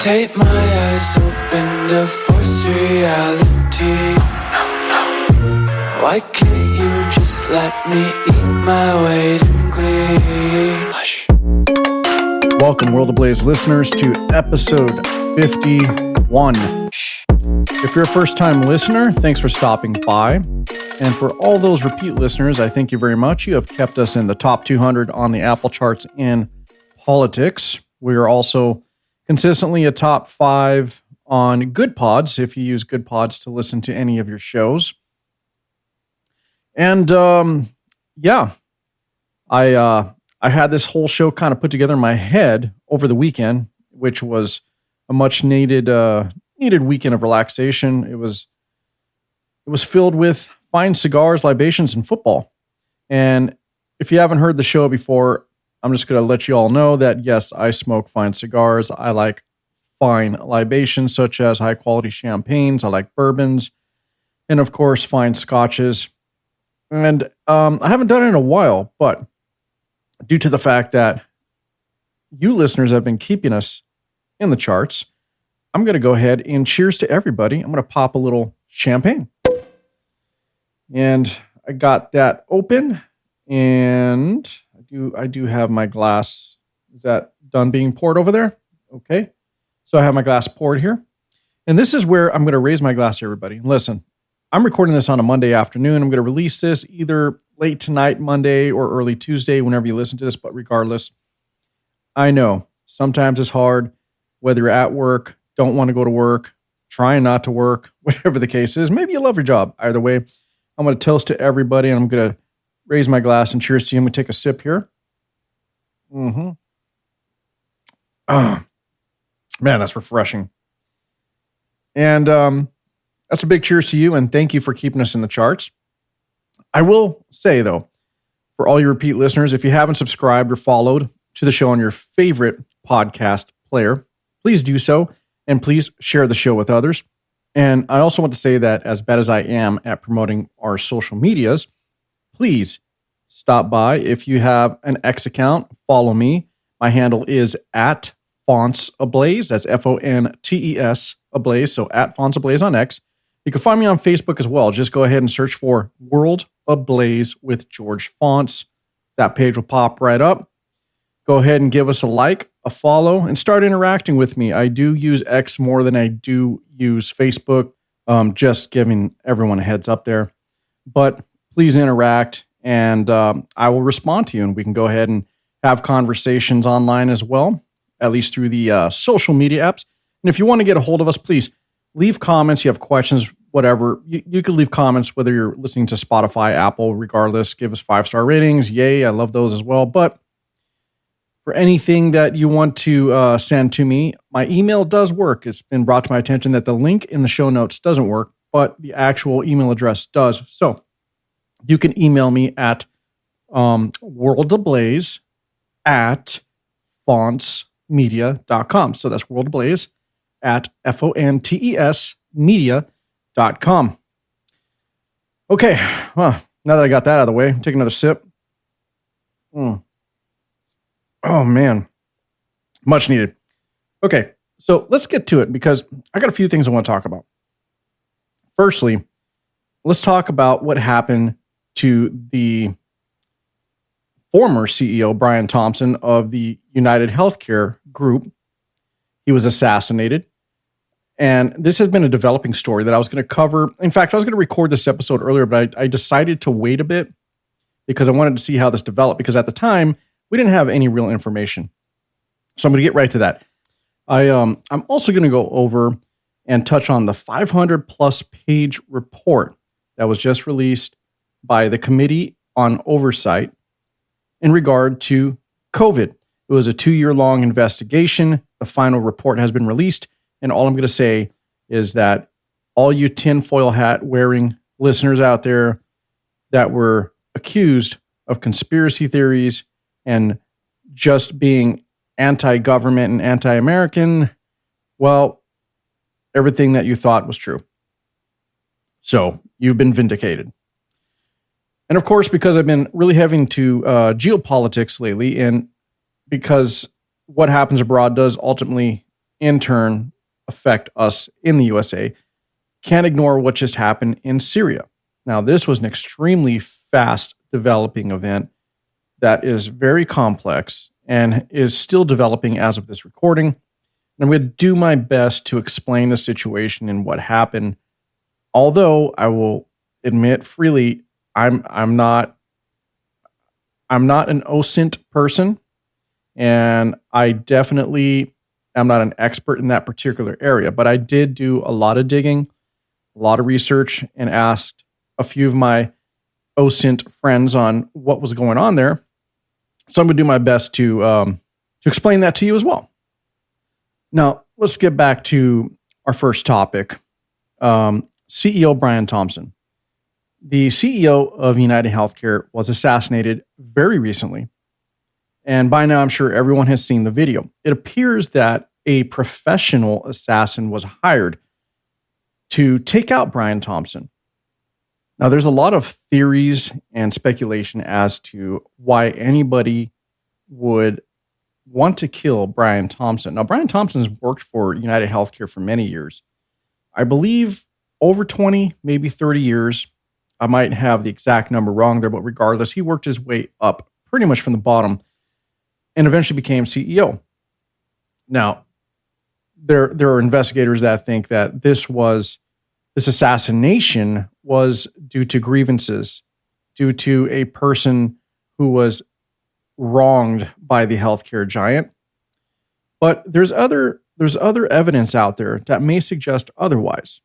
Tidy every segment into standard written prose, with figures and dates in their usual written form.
Tape my eyes open to force reality. Why can't you just let me eat my weight in glee? Hush. Welcome, World Ablaze listeners, to episode 51. If you're a first-time listener, thanks for stopping by. And for all those repeat listeners, I thank you very much. You have kept us in the top 200 on the Apple charts in politics. We are also consistently a top 5 on Good Pods, if you use Good Pods to listen to any of your shows. And I had this whole show kind of put together in my head over the weekend, which was a much needed weekend of relaxation. It was filled with fine cigars, libations, and football. And if you haven't heard the show before, I'm just going to let you all know that, yes, I smoke fine cigars. I like fine libations, such as high-quality champagnes. I like bourbons. And, of course, fine scotches. And I haven't done it in a while, but due to the fact that you listeners have been keeping us in the charts, I'm going to go ahead and cheers to everybody. I'm going to pop a little champagne. And I got that open, and I do have my glass. Is that done being poured over there? Okay. So I have my glass poured here. And this is where I'm going to raise my glass to everybody. Listen, I'm recording this on a Monday afternoon. I'm going to release this either late tonight, Monday, or early Tuesday, whenever you listen to this. But regardless, I know sometimes it's hard, whether you're at work, don't want to go to work, trying not to work, whatever the case is. Maybe you love your job. Either way, I'm going to toast to everybody, and I'm going to raise my glass and cheers to you. I'm going to take a sip here. Mm-hmm. Oh, man, that's refreshing. And that's a big cheers to you, and thank you for keeping us in the charts. I will say, though, for all your repeat listeners, if you haven't subscribed or followed to the show on your favorite podcast player, please do so, and please share the show with others. And I also want to say that as bad as I am at promoting our social medias, please stop by. If you have an X account, follow me. My handle is at Fonts Ablaze. That's Fontes Ablaze. So at Fonts Ablaze on X. You can find me on Facebook as well. Just go ahead and search for World Ablaze with George Fonts. That page will pop right up. Go ahead and give us a like, a follow, and start interacting with me. I do use X more than I do use Facebook. Just giving everyone a heads up there. But please interact, and I will respond to you, and we can go ahead and have conversations online as well, at least through the social media apps. And if you want to get a hold of us, please leave comments. You have questions, whatever. You can leave comments, whether you're listening to Spotify, Apple, regardless. Give us 5-star ratings. Yay, I love those as well. But for anything that you want to send to me, my email does work. It's been brought to my attention that the link in the show notes doesn't work, but the actual email address does. So you can email me at worldablaze@fontsmedia.com. So that's worldablaze@fontesmedia.com. Okay, well, now that I got that out of the way, take another sip. Oh, man. Much needed. Okay, so let's get to it, because I got a few things I want to talk about. Firstly, let's talk about what happened to the former CEO, Brian Thompson, of the United Healthcare Group. He was assassinated. And this has been a developing story that I was going to cover. In fact, I was going to record this episode earlier, but I decided to wait a bit because I wanted to see how this developed, because at the time, we didn't have any real information. So I'm going to get right to that. I'm also going to go over and touch on the 500-plus page report that was just released by the Committee on Oversight in regard to COVID. It was a 2-year-long investigation. The final report has been released. And all I'm going to say is that all you tinfoil hat wearing listeners out there that were accused of conspiracy theories and just being anti-government and anti-American, well, everything that you thought was true. So you've been vindicated. And of course, because I've been really having to geopolitics lately, and because what happens abroad does ultimately in turn affect us in the USA. Can't ignore what just happened in Syria. Now, this was an extremely fast developing event that is very complex and is still developing as of this recording. And I'm going to do my best to explain the situation and what happened. Although I will admit freely, I'm not an OSINT person, and I definitely am not an expert in that particular area. But I did do a lot of digging, a lot of research, and asked a few of my OSINT friends on what was going on there. So I'm going to do my best to explain that to you as well. Now, let's get back to our first topic. CEO Brian Thompson. The CEO of United Healthcare was assassinated very recently. And by now, I'm sure everyone has seen the video. It appears that a professional assassin was hired to take out Brian Thompson. Now, there's a lot of theories and speculation as to why anybody would want to kill Brian Thompson. Now, Brian Thompson's worked for United Healthcare for many years. I believe over 20, maybe 30 years. I might have the exact number wrong there, but regardless, he worked his way up pretty much from the bottom and eventually became CEO. Now, there are investigators that think that this assassination was due to grievances, due to a person who was wronged by the healthcare giant. But there's other evidence out there that may suggest otherwise.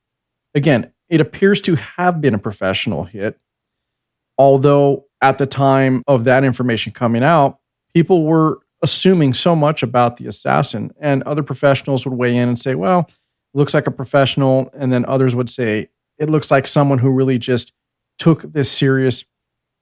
Again, it appears to have been a professional hit, although at the time of that information coming out, people were assuming so much about the assassin, and other professionals would weigh in and say, well, it looks like a professional, and then others would say, it looks like someone who really just took this serious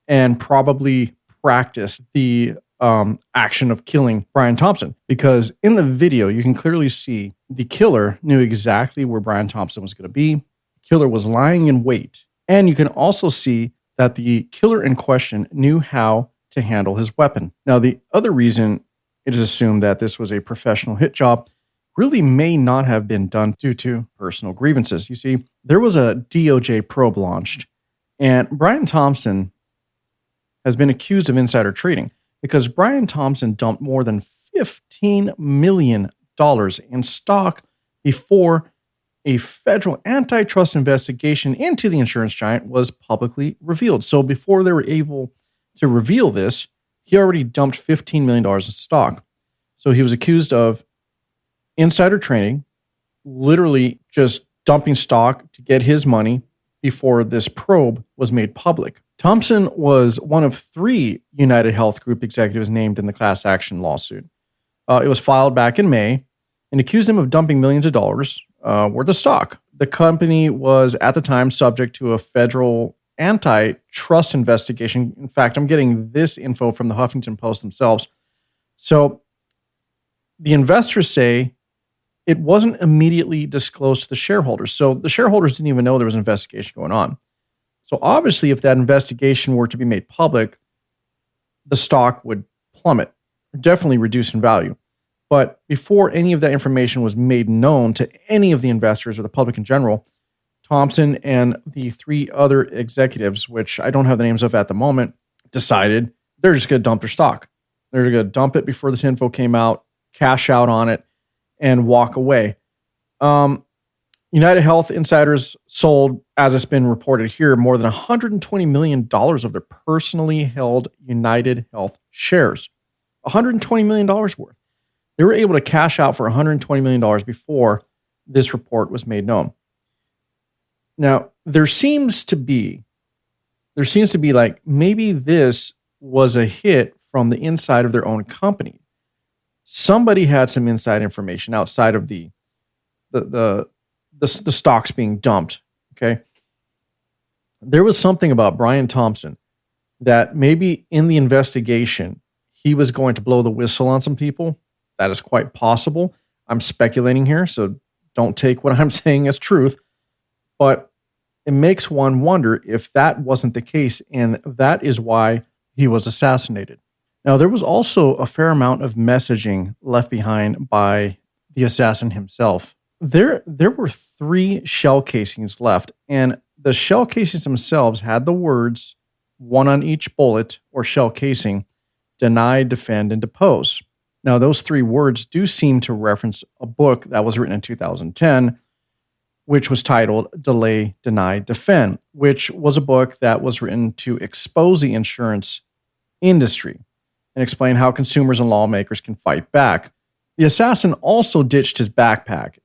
and probably practiced the action of killing Brian Thompson. Because in the video, you can clearly see the killer knew exactly where Brian Thompson was going to be. Killer was lying in wait. And you can also see that the killer in question knew how to handle his weapon. Now, the other reason it is assumed that this was a professional hit job really may not have been done due to personal grievances. You see, there was a DOJ probe launched, and Brian Thompson has been accused of insider trading because Brian Thompson dumped more than $15 million in stock before a federal antitrust investigation into the insurance giant was publicly revealed. So before they were able to reveal this, he already dumped $15 million in stock. So he was accused of insider trading, literally just dumping stock to get his money before this probe was made public. Thompson was one of 3 United Health Group executives named in the class action lawsuit. It was filed back in May and accused him of dumping millions of dollars worth of stock. The company was at the time subject to a federal antitrust investigation. In fact, I'm getting this info from the Huffington Post themselves. So the investors say it wasn't immediately disclosed to the shareholders. So the shareholders didn't even know there was an investigation going on. So obviously, if that investigation were to be made public, the stock would plummet, definitely reduce in value. But before any of that information was made known to any of the investors or the public in general, Thompson and the 3 other executives, which I don't have the names of at the moment, decided they're just going to dump their stock. They're going to dump it before this info came out, cash out on it, and walk away. United Health insiders sold, as it's been reported here, more than $120 million of their personally held United Health shares. $120 million worth. They were able to cash out for $120 million before this report was made known. Now, there seems to be like maybe this was a hit from the inside of their own company. Somebody had some inside information outside of the stocks being dumped. Okay. There was something about Brian Thompson that maybe in the investigation, he was going to blow the whistle on some people. That is quite possible. I'm speculating here, so don't take what I'm saying as truth. But it makes one wonder if that wasn't the case, and that is why he was assassinated. Now, there was also a fair amount of messaging left behind by the assassin himself. There were 3 shell casings left, and the shell casings themselves had the words, one on each bullet or shell casing, deny, defend, and depose. Now, those 3 words do seem to reference a book that was written in 2010, which was titled Delay, Deny, Defend, which was a book that was written to expose the insurance industry and explain how consumers and lawmakers can fight back. The assassin also ditched his backpack,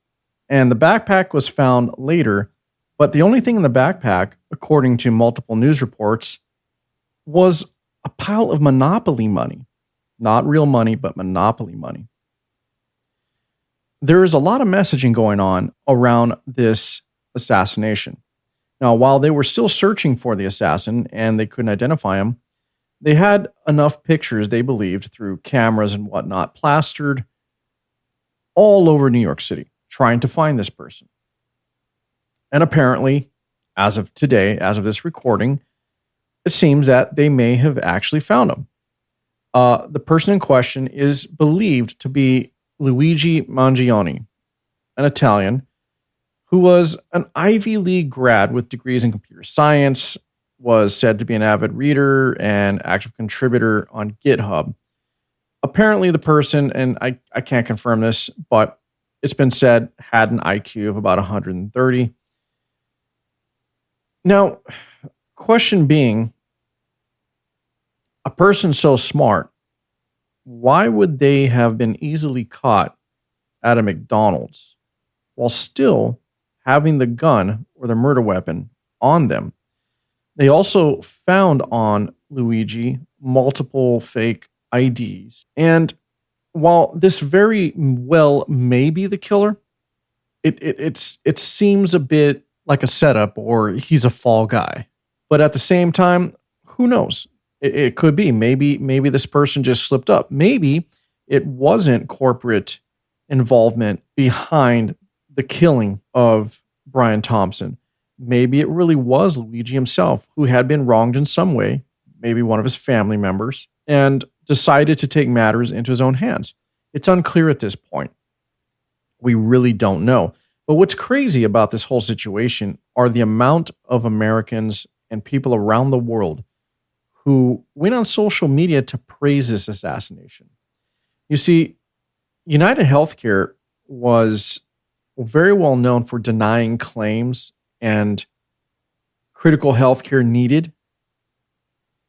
and the backpack was found later, but the only thing in the backpack, according to multiple news reports, was a pile of Monopoly money. Not real money, but Monopoly money. There is a lot of messaging going on around this assassination. Now, while they were still searching for the assassin and they couldn't identify him, they had enough pictures, they believed, through cameras and whatnot, plastered all over New York City, trying to find this person. And apparently, as of today, as of this recording, it seems that they may have actually found him. The person in question is believed to be Luigi Mangione, an Italian who was an Ivy League grad with degrees in computer science, was said to be an avid reader and active contributor on GitHub. Apparently the person, and I can't confirm this, but it's been said, had an IQ of about 130. Now, question being, a person so smart, why would they have been easily caught at a McDonald's while still having the gun or the murder weapon on them? They also found on Luigi multiple fake IDs. And while this very well may be the killer, it seems a bit like a setup or he's a fall guy. But at the same time, who knows? It could be. Maybe this person just slipped up. Maybe it wasn't corporate involvement behind the killing of Brian Thompson. Maybe it really was Luigi himself who had been wronged in some way, maybe one of his family members, and decided to take matters into his own hands. It's unclear at this point. We really don't know. But what's crazy about this whole situation are the amount of Americans and people around the world who went on social media to praise this assassination. You see, United Healthcare was very well known for denying claims and critical healthcare needed.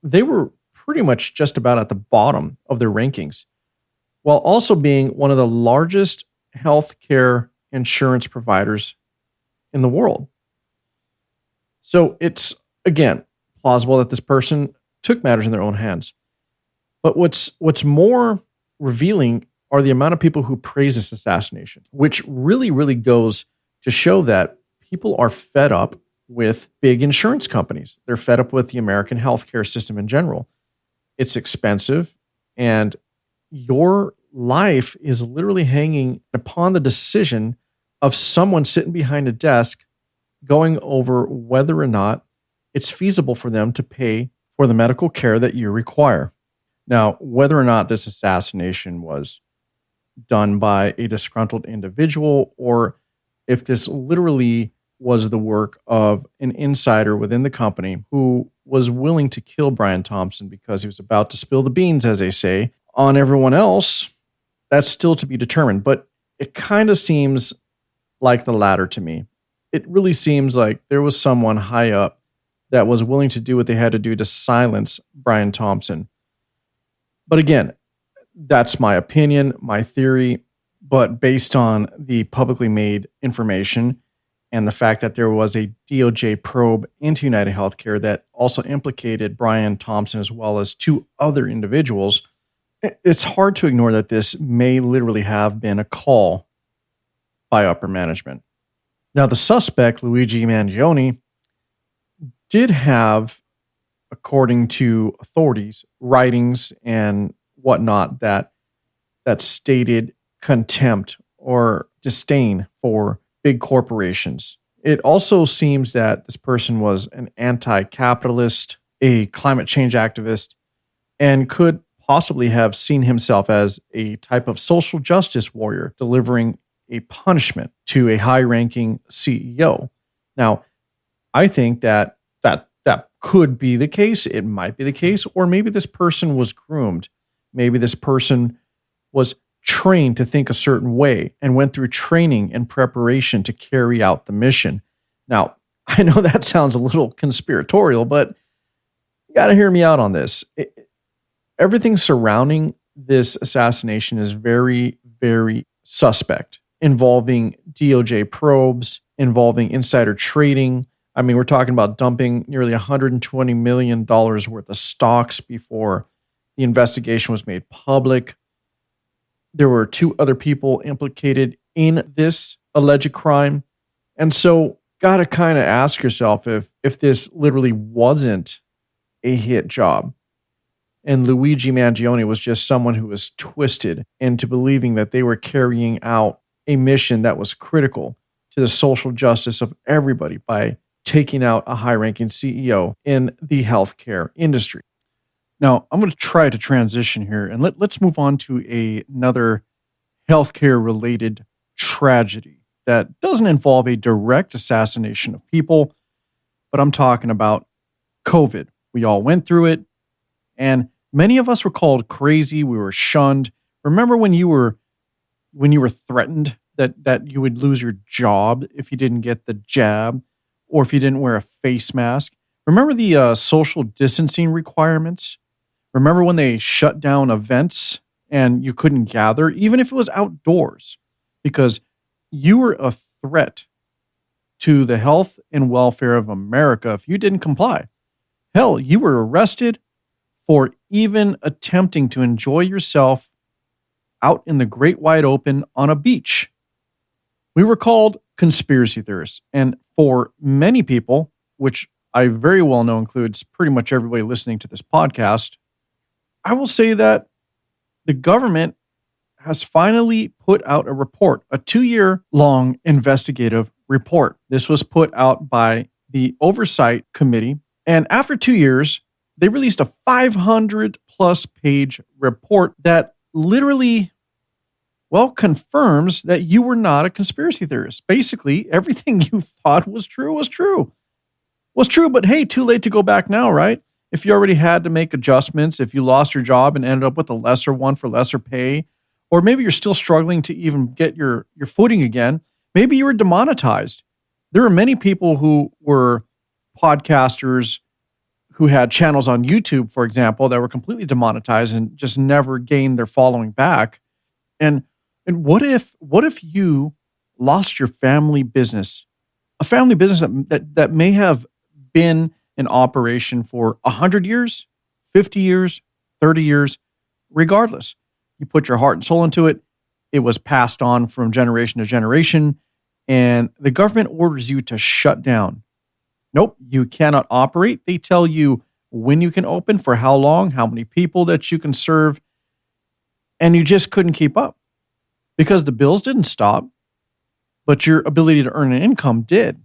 They were pretty much just about at the bottom of their rankings, while also being one of the largest healthcare insurance providers in the world. So it's, again, plausible that this person took matters in their own hands. But what's more revealing are the amount of people who praise this assassination, which really, really goes to show that people are fed up with big insurance companies. They're fed up with the American healthcare system in general. It's expensive, and your life is literally hanging upon the decision of someone sitting behind a desk going over whether or not it's feasible for them to pay for the medical care that you require. Now, whether or not this assassination was done by a disgruntled individual or if this literally was the work of an insider within the company who was willing to kill Brian Thompson because he was about to spill the beans, as they say, on everyone else, that's still to be determined. But it kind of seems like the latter to me. It really seems like there was someone high up that was willing to do what they had to do to silence Brian Thompson. But again, that's my opinion, my theory, but based on the publicly made information and the fact that there was a DOJ probe into United Healthcare that also implicated Brian Thompson as well as 2 other individuals, it's hard to ignore that this may literally have been a call by upper management. Now, the suspect, Luigi Mangione, did have, according to authorities, writings and whatnot that stated contempt or disdain for big corporations. It also seems that this person was an anti-capitalist, a climate change activist, and could possibly have seen himself as a type of social justice warrior, delivering a punishment to a high-ranking CEO. Now, I think that could be the case. It might be the case, or maybe this person was groomed. Maybe this person was trained to think a certain way and went through training and preparation to carry out the mission. Now, I know that sounds a little conspiratorial, but you got to hear me out on this. Everything surrounding this assassination is very, very suspect, involving DOJ probes, involving insider trading. I mean, we're talking about dumping nearly $120 million worth of stocks before the investigation was made public. There were 2 other people implicated in this alleged crime. And so, got to kind of ask yourself if this literally wasn't a hit job, and Luigi Mangione was just someone who was twisted into believing that they were carrying out a mission that was critical to the social justice of everybody by taking out a high-ranking CEO in the healthcare industry. Now, I'm going to try to transition here, and let's move on to another healthcare-related tragedy that doesn't involve a direct assassination of people, but I'm talking about COVID. We all went through it, and many of us were called crazy. We were shunned. Remember when you were threatened that you would lose your job if you didn't get the jab, or if you didn't wear a face mask? Remember the social distancing requirements? Remember when they shut down events and you couldn't gather, even if it was outdoors, because you were a threat to the health and welfare of America if you didn't comply? Hell, you were arrested for even attempting to enjoy yourself out in the great wide open on a beach. We were called conspiracy theorists. And for many people, which I very well know includes pretty much everybody listening to this podcast, I will say that the government has finally put out a report, a 2-year-long investigative report. This was put out by the Oversight Committee. And after 2 years, they released a 500-plus page report that literally, confirms that you were not a conspiracy theorist. Basically, everything you thought was true, but hey, too late to go back now, right? If you already had to make adjustments, if you lost your job and ended up with a lesser one for lesser pay, or maybe you're still struggling to even get your footing again, maybe you were demonetized. There are many people who were podcasters who had channels on YouTube, for example, that were completely demonetized and just never gained their following back. And what if you lost your family business, a family business that may have been in operation for 100 years, 50 years, 30 years, regardless. You put your heart and soul into it. It was passed on from generation to generation, and the government orders you to shut down. Nope, you cannot operate. They tell you when you can open, for how long, how many people that you can serve, and you just couldn't keep up because the bills didn't stop, but your ability to earn an income did.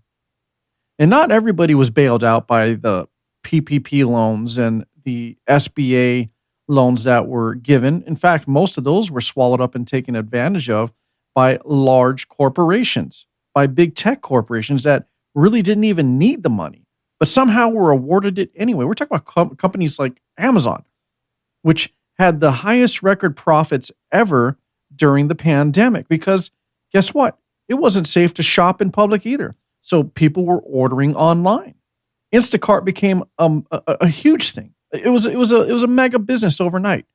And not everybody was bailed out by the PPP loans and the SBA loans that were given. In fact, most of those were swallowed up and taken advantage of by large corporations, by big tech corporations that really didn't even need the money, but somehow were awarded it anyway. We're talking about companies like Amazon, which had the highest record profits ever during the pandemic, because guess what? It wasn't safe to shop in public either. So people were ordering online. Instacart became a huge thing. It was a mega business overnight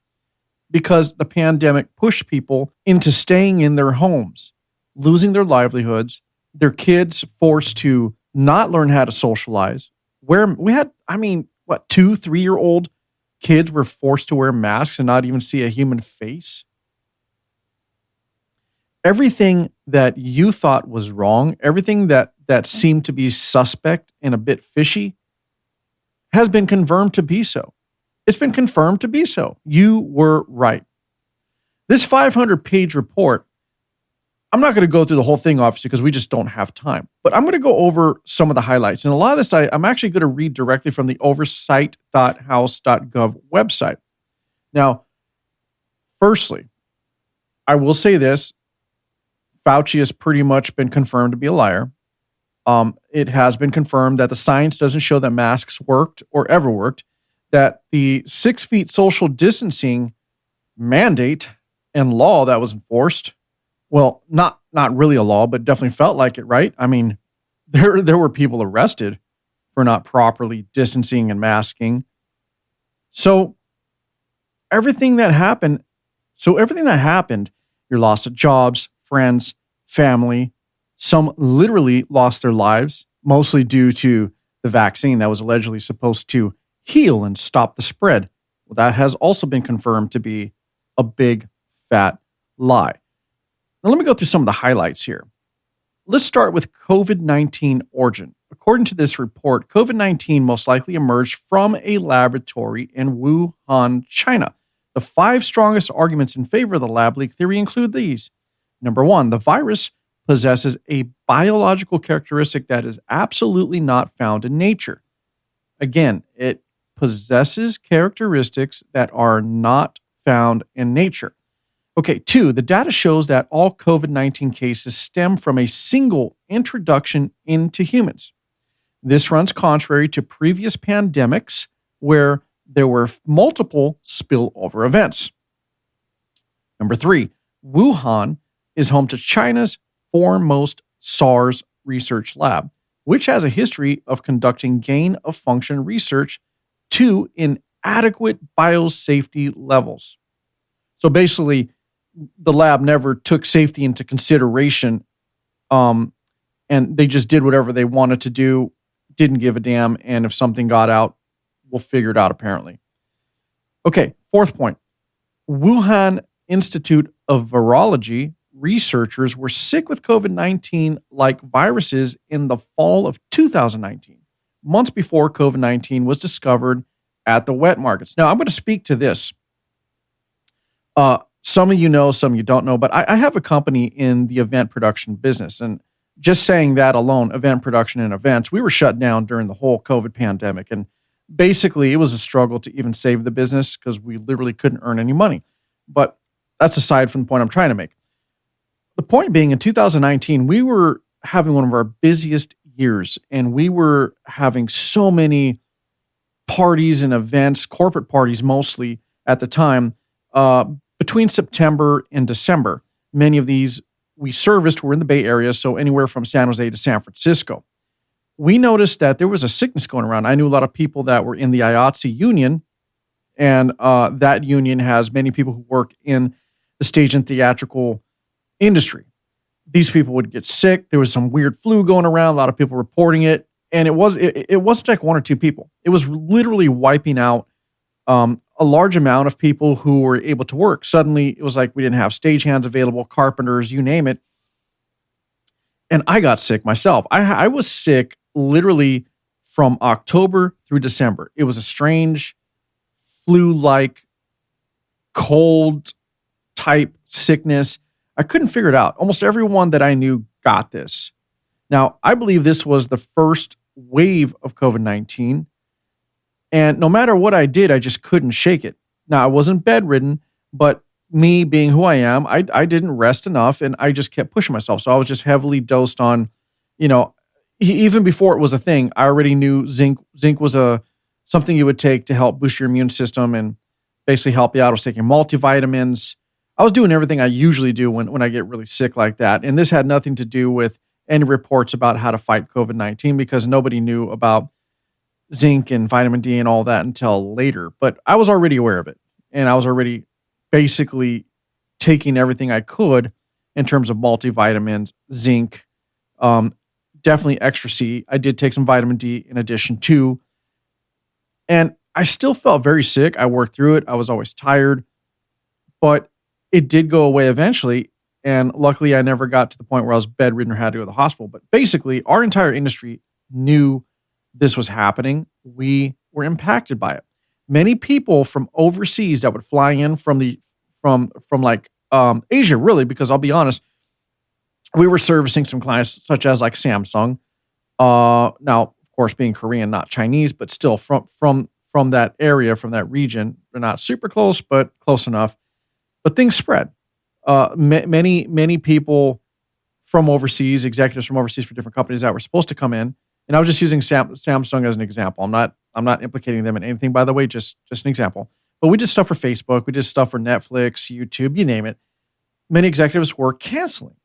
because the pandemic pushed people into staying in their homes, losing their livelihoods, their kids forced to not learn how to socialize. Where we had, 2-3-year-old kids were forced to wear masks and not even see a human face. Everything that you thought was wrong, everything that seemed to be suspect and a bit fishy, has been confirmed to be so. It's been confirmed to be so. You were right. This 500-page report, I'm not going to go through the whole thing, obviously, because we just don't have time. But I'm going to go over some of the highlights. And a lot of this, I'm actually going to read directly from the oversight.house.gov website. Now, firstly, I will say this. Fauci has pretty much been confirmed to be a liar. It has been confirmed that the science doesn't show that masks worked or ever worked, that the 6 feet social distancing mandate and law that was enforced, well, not really a law, but definitely felt like it, right? I mean, there were people arrested for not properly distancing and masking. So everything that happened, your loss of jobs, friends, family, some literally lost their lives, mostly due to the vaccine that was allegedly supposed to heal and stop the spread. Well, that has also been confirmed to be a big, fat lie. Now, let me go through some of the highlights here. Let's start with COVID-19 origin. According to this report, COVID-19 most likely emerged from a laboratory in Wuhan, China. The 5 strongest arguments in favor of the lab leak theory include these. Number 1, the virus possesses a biological characteristic that is absolutely not found in nature. Again, it possesses characteristics that are not found in nature. Okay, 2, the data shows that all COVID-19 cases stem from a single introduction into humans. This runs contrary to previous pandemics where there were multiple spillover events. Number 3, Wuhan is home to China's foremost SARS research lab, which has a history of conducting gain-of-function research to inadequate biosafety levels. So basically, the lab never took safety into consideration, and they just did whatever they wanted to do, didn't give a damn, and if something got out, we'll figure it out, apparently. Okay, 4th point. Wuhan Institute of Virology researchers were sick with COVID-19-like viruses in the fall of 2019, months before COVID-19 was discovered at the wet markets. Now, I'm going to speak to this. Some of you know, some of you don't know, but I have a company in the event production business. And just saying that alone, event production and events, we were shut down during the whole COVID pandemic. And basically, it was a struggle to even save the business because we literally couldn't earn any money. But that's aside from the point I'm trying to make. The point being, in 2019, we were having one of our busiest years, and we were having so many parties and events, corporate parties mostly at the time, between September and December. Many of these we serviced were in the Bay Area, so anywhere from San Jose to San Francisco. We noticed that there was a sickness going around. I knew a lot of people that were in the IATSE union, and that union has many people who work in the stage and theatrical industry. These people would get sick. There was some weird flu going around, a lot of people reporting it, and it wasn't like 1 or 2 people. It was literally wiping out a large amount of people who were able to work. Suddenly, it was like we didn't have stagehands available, carpenters, you name it. And I got sick myself. I was sick literally from October through December. It was a strange flu-like, cold type sickness. I couldn't figure it out. Almost everyone that I knew got this. Now, I believe this was the first wave of COVID-19. And no matter what I did, I just couldn't shake it. Now, I wasn't bedridden, but me being who I am, I didn't rest enough, and I just kept pushing myself. So I was just heavily dosed on, even before it was a thing, I already knew zinc. Zinc was something you would take to help boost your immune system and basically help you out. I was taking multivitamins. I was doing everything I usually do when I get really sick like that. And this had nothing to do with any reports about how to fight COVID-19 because nobody knew about zinc and vitamin D and all that until later. But I was already aware of it. And I was already basically taking everything I could in terms of multivitamins, zinc, definitely extra C. I did take some vitamin D in addition too. And I still felt very sick. I worked through it. I was always tired. But it did go away eventually. And luckily, I never got to the point where I was bedridden or had to go to the hospital. But basically, our entire industry knew this was happening. We were impacted by it. Many people from overseas that would fly in from Asia, really, because I'll be honest, we were servicing some clients such as like Samsung. Now, of course, being Korean, not Chinese, but still from that area, from that region. They're not super close, but close enough. But things spread. Many people from overseas, executives from overseas for different companies that were supposed to come in. And I was just using Samsung as an example. I'm not implicating them in anything, by the way, just an example. But we did stuff for Facebook, we did stuff for Netflix, YouTube, you name it. Many executives were canceling.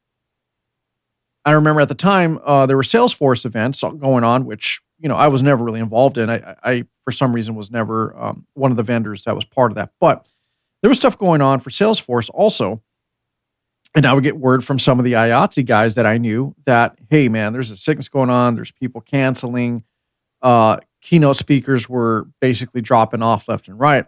I remember at the time there were Salesforce events going on, which I was never really involved in. I for some reason was never one of the vendors that was part of that. But there was stuff going on for Salesforce also. And I would get word from some of the IATSE guys that I knew that, hey, man, there's a sickness going on. There's people canceling. Keynote speakers were basically dropping off left and right.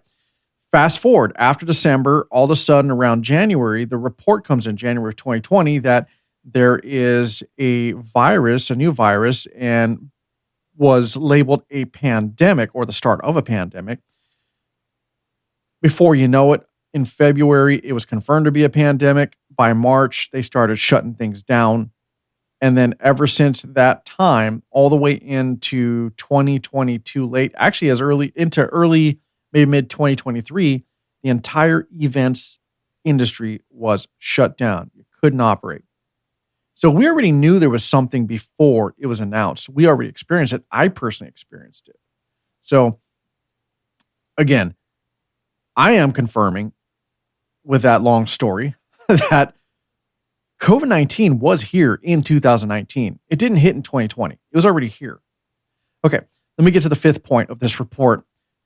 Fast forward, after December, all of a sudden around January, the report comes in January of 2020 that there is a new virus, and was labeled a pandemic or the start of a pandemic. Before you know it, in February, it was confirmed to be a pandemic. By March, they started shutting things down. And then ever since that time, all the way into 2022 late, actually as early, maybe mid-2023, the entire events industry was shut down. You couldn't operate. So we already knew there was something before it was announced. We already experienced it. I personally experienced it. So again, I am confirming with that long story that COVID-19 was here in 2019. It didn't hit in 2020. It was already here. Okay, let me get to the fifth point of this report.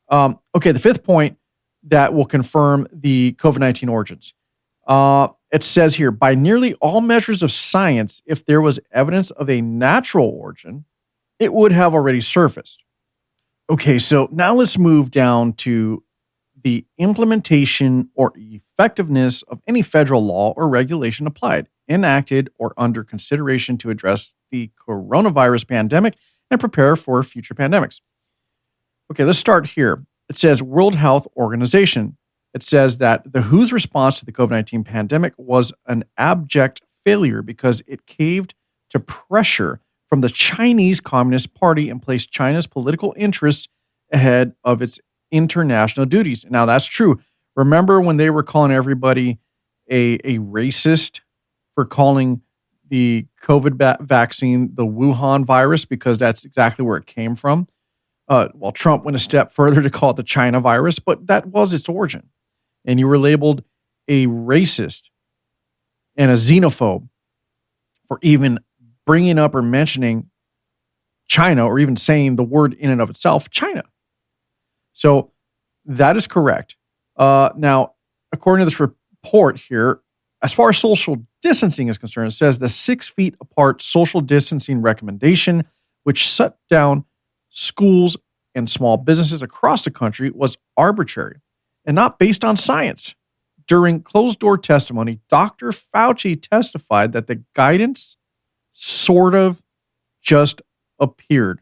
The fifth point that will confirm the COVID-19 origins. It says here, by nearly all measures of science, if there was evidence of a natural origin, it would have already surfaced. Okay, so now let's move down to the implementation or effectiveness of any federal law or regulation applied, enacted, or under consideration to address the coronavirus pandemic and prepare for future pandemics. Okay, let's start here. It says World Health Organization. It says that the WHO's response to the COVID-19 pandemic was an abject failure because it caved to pressure from the Chinese Communist Party and placed China's political interests ahead of its international duties. Now, that's true. Remember when they were calling everybody a racist for calling the COVID vaccine the Wuhan virus, because that's exactly where it came from? Trump went a step further to call it the China virus, but that was its origin. And you were labeled a racist and a xenophobe for even bringing up or mentioning China, or even saying the word in and of itself, China. So that is correct. Now, according to this report here, as far as social distancing is concerned, it says the 6 feet apart social distancing recommendation, which shut down schools and small businesses across the country, was arbitrary and not based on science. During closed-door testimony, Dr. Fauci testified that the guidance sort of just appeared.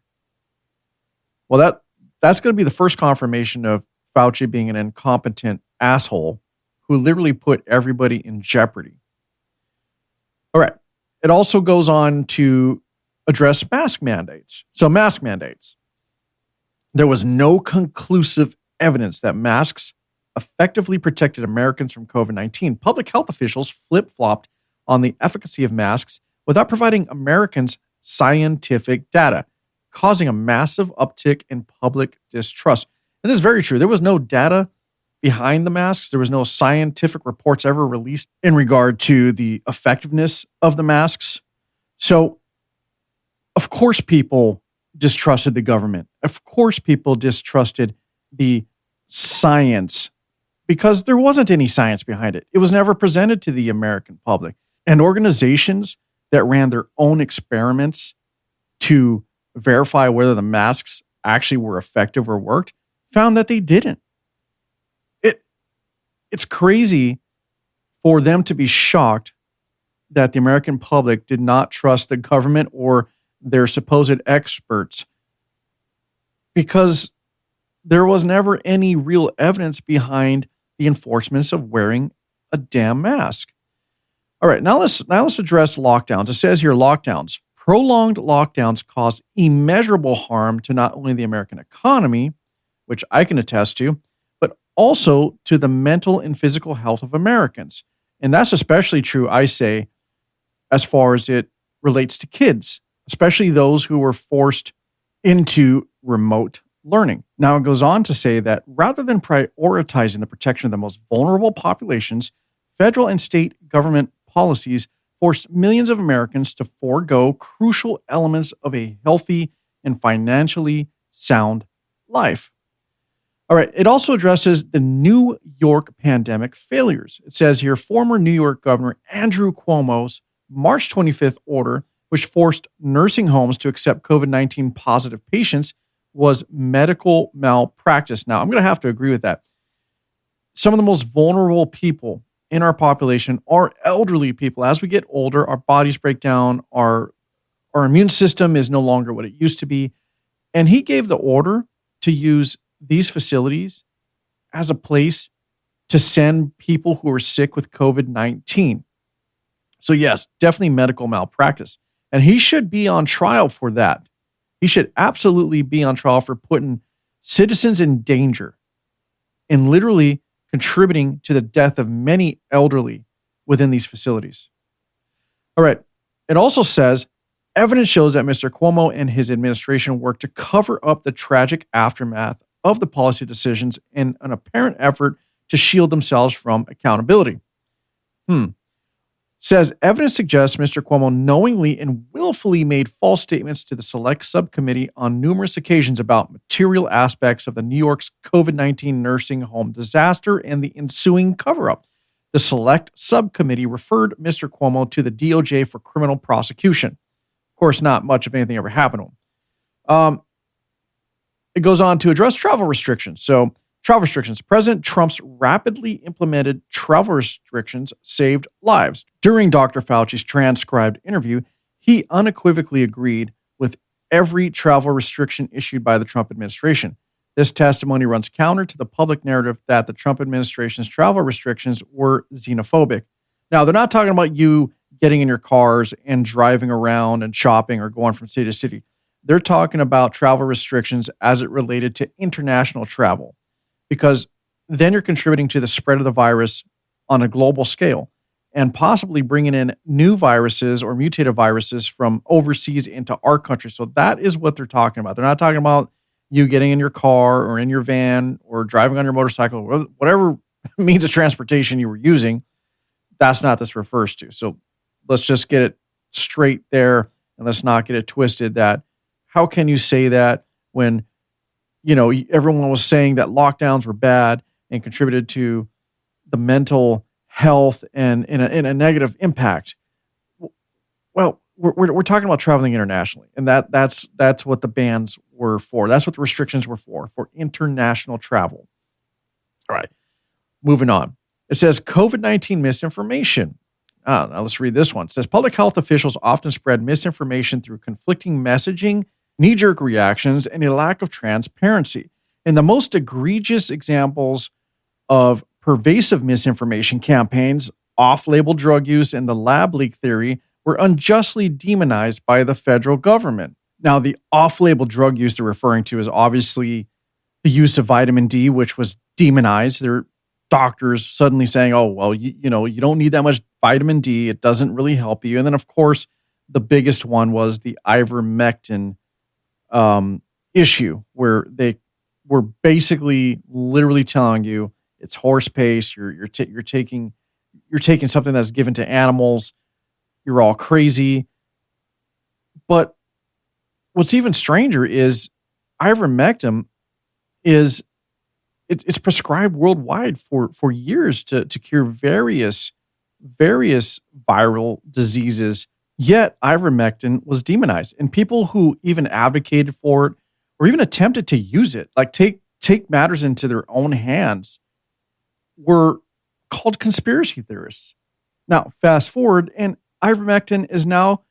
Well, that's going to be the first confirmation of Fauci being an incompetent asshole who literally put everybody in jeopardy. All right. It also goes on to address mask mandates. So mask mandates. There was no conclusive evidence that masks effectively protected Americans from COVID-19. Public health officials flip-flopped on the efficacy of masks without providing Americans scientific data, causing a massive uptick in public distrust. And this is very true. There was no data behind the masks. There was no scientific reports ever released in regard to the effectiveness of the masks. So, of course, people distrusted the government. Of course, people distrusted the science because there wasn't any science behind it. It was never presented to the American public. And organizations that ran their own experiments to verify whether the masks actually were effective or worked found that they didn't. It's crazy for them to be shocked that the American public did not trust the government or their supposed experts, because there was never any real evidence behind the enforcements of wearing a damn mask. All right, now let's address lockdowns. It says here lockdowns. Prolonged lockdowns cause immeasurable harm to not only the American economy, which I can attest to, but also to the mental and physical health of Americans. And that's especially true, I say, as far as it relates to kids, especially those who were forced into remote learning. Now, it goes on to say that rather than prioritizing the protection of the most vulnerable populations, federal and state government policies forced millions of Americans to forego crucial elements of a healthy and financially sound life. All right, it also addresses the New York pandemic failures. It says here, former New York Governor Andrew Cuomo's March 25th order, which forced nursing homes to accept COVID-19 positive patients, was medical malpractice. Now, I'm going to have to agree with that. Some of the most vulnerable people in our population are elderly people. As we get older, our bodies break down, our immune system is no longer what it used to be. And he gave the order to use these facilities as a place to send people who are sick with COVID-19. So yes, definitely medical malpractice. And he should be on trial for that. He should absolutely be on trial for putting citizens in danger and literally contributing to the death of many elderly within these facilities. All right. It also says, evidence shows that Mr. Cuomo and his administration worked to cover up the tragic aftermath of the policy decisions in an apparent effort to shield themselves from accountability. Says evidence suggests Mr. Cuomo knowingly and willfully made false statements to the select subcommittee on numerous occasions about material aspects of the New York's COVID-19 nursing home disaster and the ensuing cover-up. The select subcommittee referred Mr. Cuomo to the DOJ for criminal prosecution. Of course, not much of anything ever happened to him. It goes on to address travel restrictions. So, travel restrictions. President Trump's rapidly implemented travel restrictions saved lives. During Dr. Fauci's transcribed interview, he unequivocally agreed with every travel restriction issued by the Trump administration. This testimony runs counter to the public narrative that the Trump administration's travel restrictions were xenophobic. Now, they're not talking about you getting in your cars and driving around and shopping or going from city to city. They're talking about travel restrictions as it related to international travel, because then you're contributing to the spread of the virus on a global scale and possibly bringing in new viruses or mutated viruses from overseas into our country. So that is what they're talking about. They're not talking about you getting in your car or in your van or driving on your motorcycle, or whatever means of transportation you were using. That's not what this refers to. So let's just get it straight there, and let's not get it twisted that how can you say that when, you know, everyone was saying that lockdowns were bad and contributed to the mental health and in a negative impact? Well, we're talking about traveling internationally, and that's what the bans were for. That's what the restrictions were for international travel. All right, moving on. It says COVID-19 misinformation. Now let's read this one. It says public health officials often spread misinformation through conflicting messaging, knee-jerk reactions, and a lack of transparency. And the most egregious examples of pervasive misinformation campaigns, off-label drug use, and the lab leak theory were unjustly demonized by the federal government. Now, the off-label drug use they're referring to is obviously the use of vitamin D, which was demonized. They're doctors suddenly saying, oh, well, you don't need that much vitamin D. It doesn't really help you. And then, of course, the biggest one was the ivermectin issue, where they were basically literally telling you it's horse paste. You're taking something that's given to animals. You're all crazy. But what's even stranger is ivermectin is it's prescribed worldwide for years to cure various viral diseases. Yet ivermectin was demonized, and people who even advocated for it or even attempted to use it, like take matters into their own hands, were called conspiracy theorists. Now, fast forward, and ivermectin is now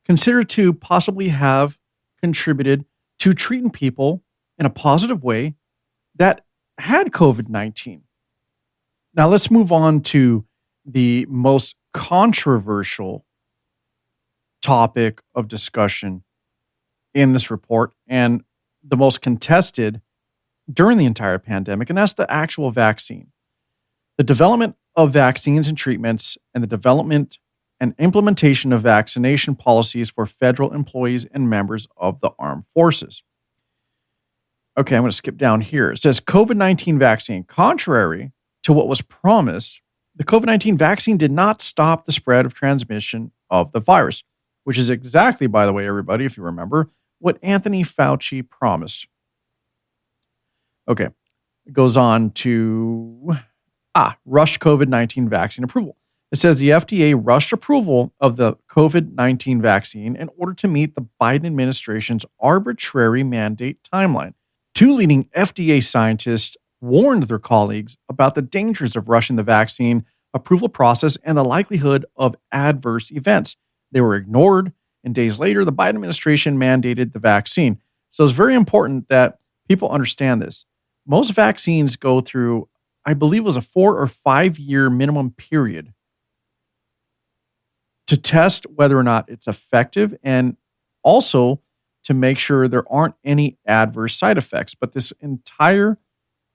considered to possibly have contributed to treating people in a positive way that had COVID-19. Now, let's move on to the most controversial topic of discussion in this report and the most contested during the entire pandemic, and that's the actual vaccine. The development of vaccines and treatments and the development and implementation of vaccination policies for federal employees and members of the armed forces. Okay, I'm going to skip down here. It says COVID-19 vaccine. Contrary to what was promised, the COVID-19 vaccine did not stop the spread of transmission of the virus, which is exactly, by the way, everybody, if you remember, what Anthony Fauci promised. Okay, it goes on to rush COVID-19 vaccine approval. It says the FDA rushed approval of the COVID-19 vaccine in order to meet the Biden administration's arbitrary mandate timeline. Two leading FDA scientists warned their colleagues about the dangers of rushing the vaccine approval process and the likelihood of adverse events. They were ignored, and days later, the Biden administration mandated the vaccine. So it's very important that people understand this. Most vaccines go through, I believe it was a 4 or 5 year minimum period to test whether or not it's effective and also to make sure there aren't any adverse side effects. But this entire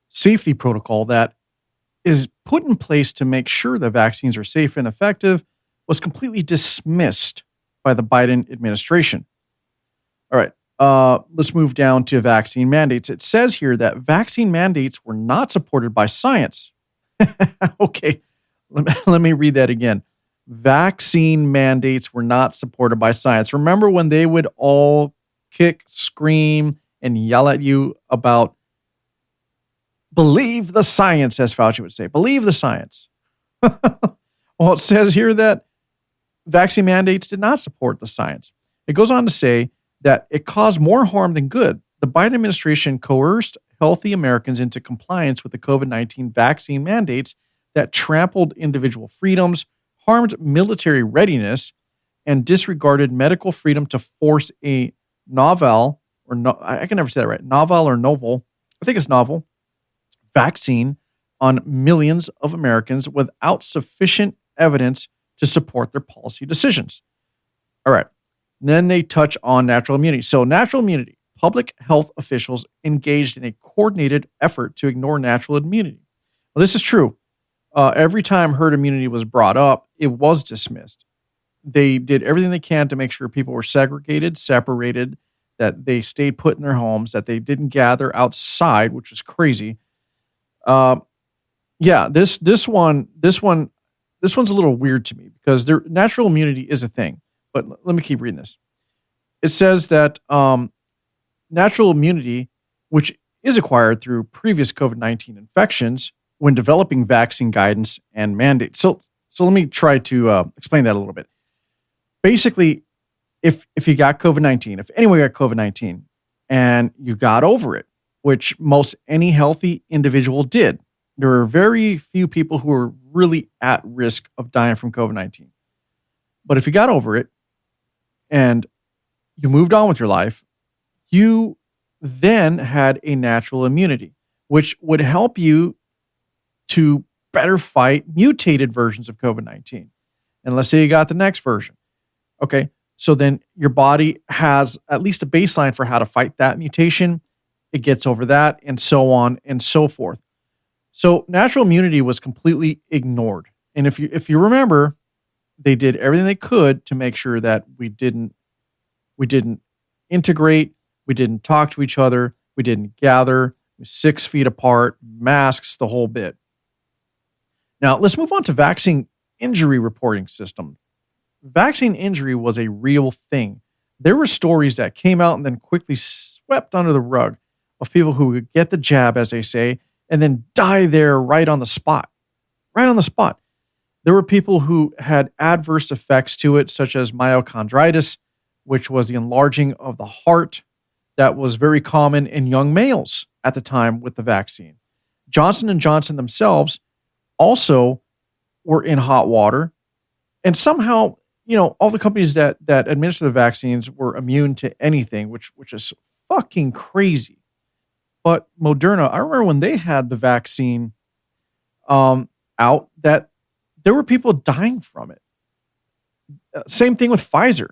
safety protocol that is put in place to make sure the vaccines are safe and effective was completely dismissed by the Biden administration. All right, let's move down to vaccine mandates. It says here that vaccine mandates were not supported by science. Okay, let me read that again. Vaccine mandates were not supported by science. Remember when they would all kick, scream, and yell at you about believe the science, as Fauci would say, believe the science. Well, it says here that vaccine mandates did not support the science. It goes on to say that it caused more harm than good. The Biden administration coerced healthy Americans into compliance with the COVID-19 vaccine mandates that trampled individual freedoms, harmed military readiness, and disregarded medical freedom to force a novel, I can never say that right, novel, I think it's novel, vaccine on millions of Americans without sufficient evidence to support their policy decisions. All right. And then they touch on natural immunity. So natural immunity, public health officials engaged in a coordinated effort to ignore natural immunity. Well, this is true. Every time herd immunity was brought up, it was dismissed. They did everything they can to make sure people were segregated, separated, that they stayed put in their homes, that they didn't gather outside, which was crazy. This one's a little weird to me because natural immunity is a thing. But let me keep reading this. It says that natural immunity, which is acquired through previous COVID-19 infections, when developing vaccine guidance and mandates. So let me try to explain that a little bit. Basically, if you got COVID-19, if anyone got COVID-19 and you got over it, which most any healthy individual did, there are very few people who are really at risk of dying from COVID-19. But if you got over it and you moved on with your life, you then had a natural immunity, which would help you to better fight mutated versions of COVID-19. And let's say you got the next version. Okay, so then your body has at least a baseline for how to fight that mutation. It gets over that and so on and so forth. So natural immunity was completely ignored. And if you remember, they did everything they could to make sure that we didn't integrate, we didn't talk to each other, we didn't gather, 6 feet apart, masks, the whole bit. Now, let's move on to vaccine injury reporting system. Vaccine injury was a real thing. There were stories that came out and then quickly swept under the rug of people who would get the jab, as they say, and then die there right on the spot. Right on the spot. There were people who had adverse effects to it, such as myocarditis, which was the enlarging of the heart that was very common in young males at the time with the vaccine. Johnson & Johnson themselves also were in hot water. And somehow, all the companies that administer the vaccines were immune to anything, which is fucking crazy. But Moderna, I remember when they had the vaccine out, that there were people dying from it. Same thing with Pfizer.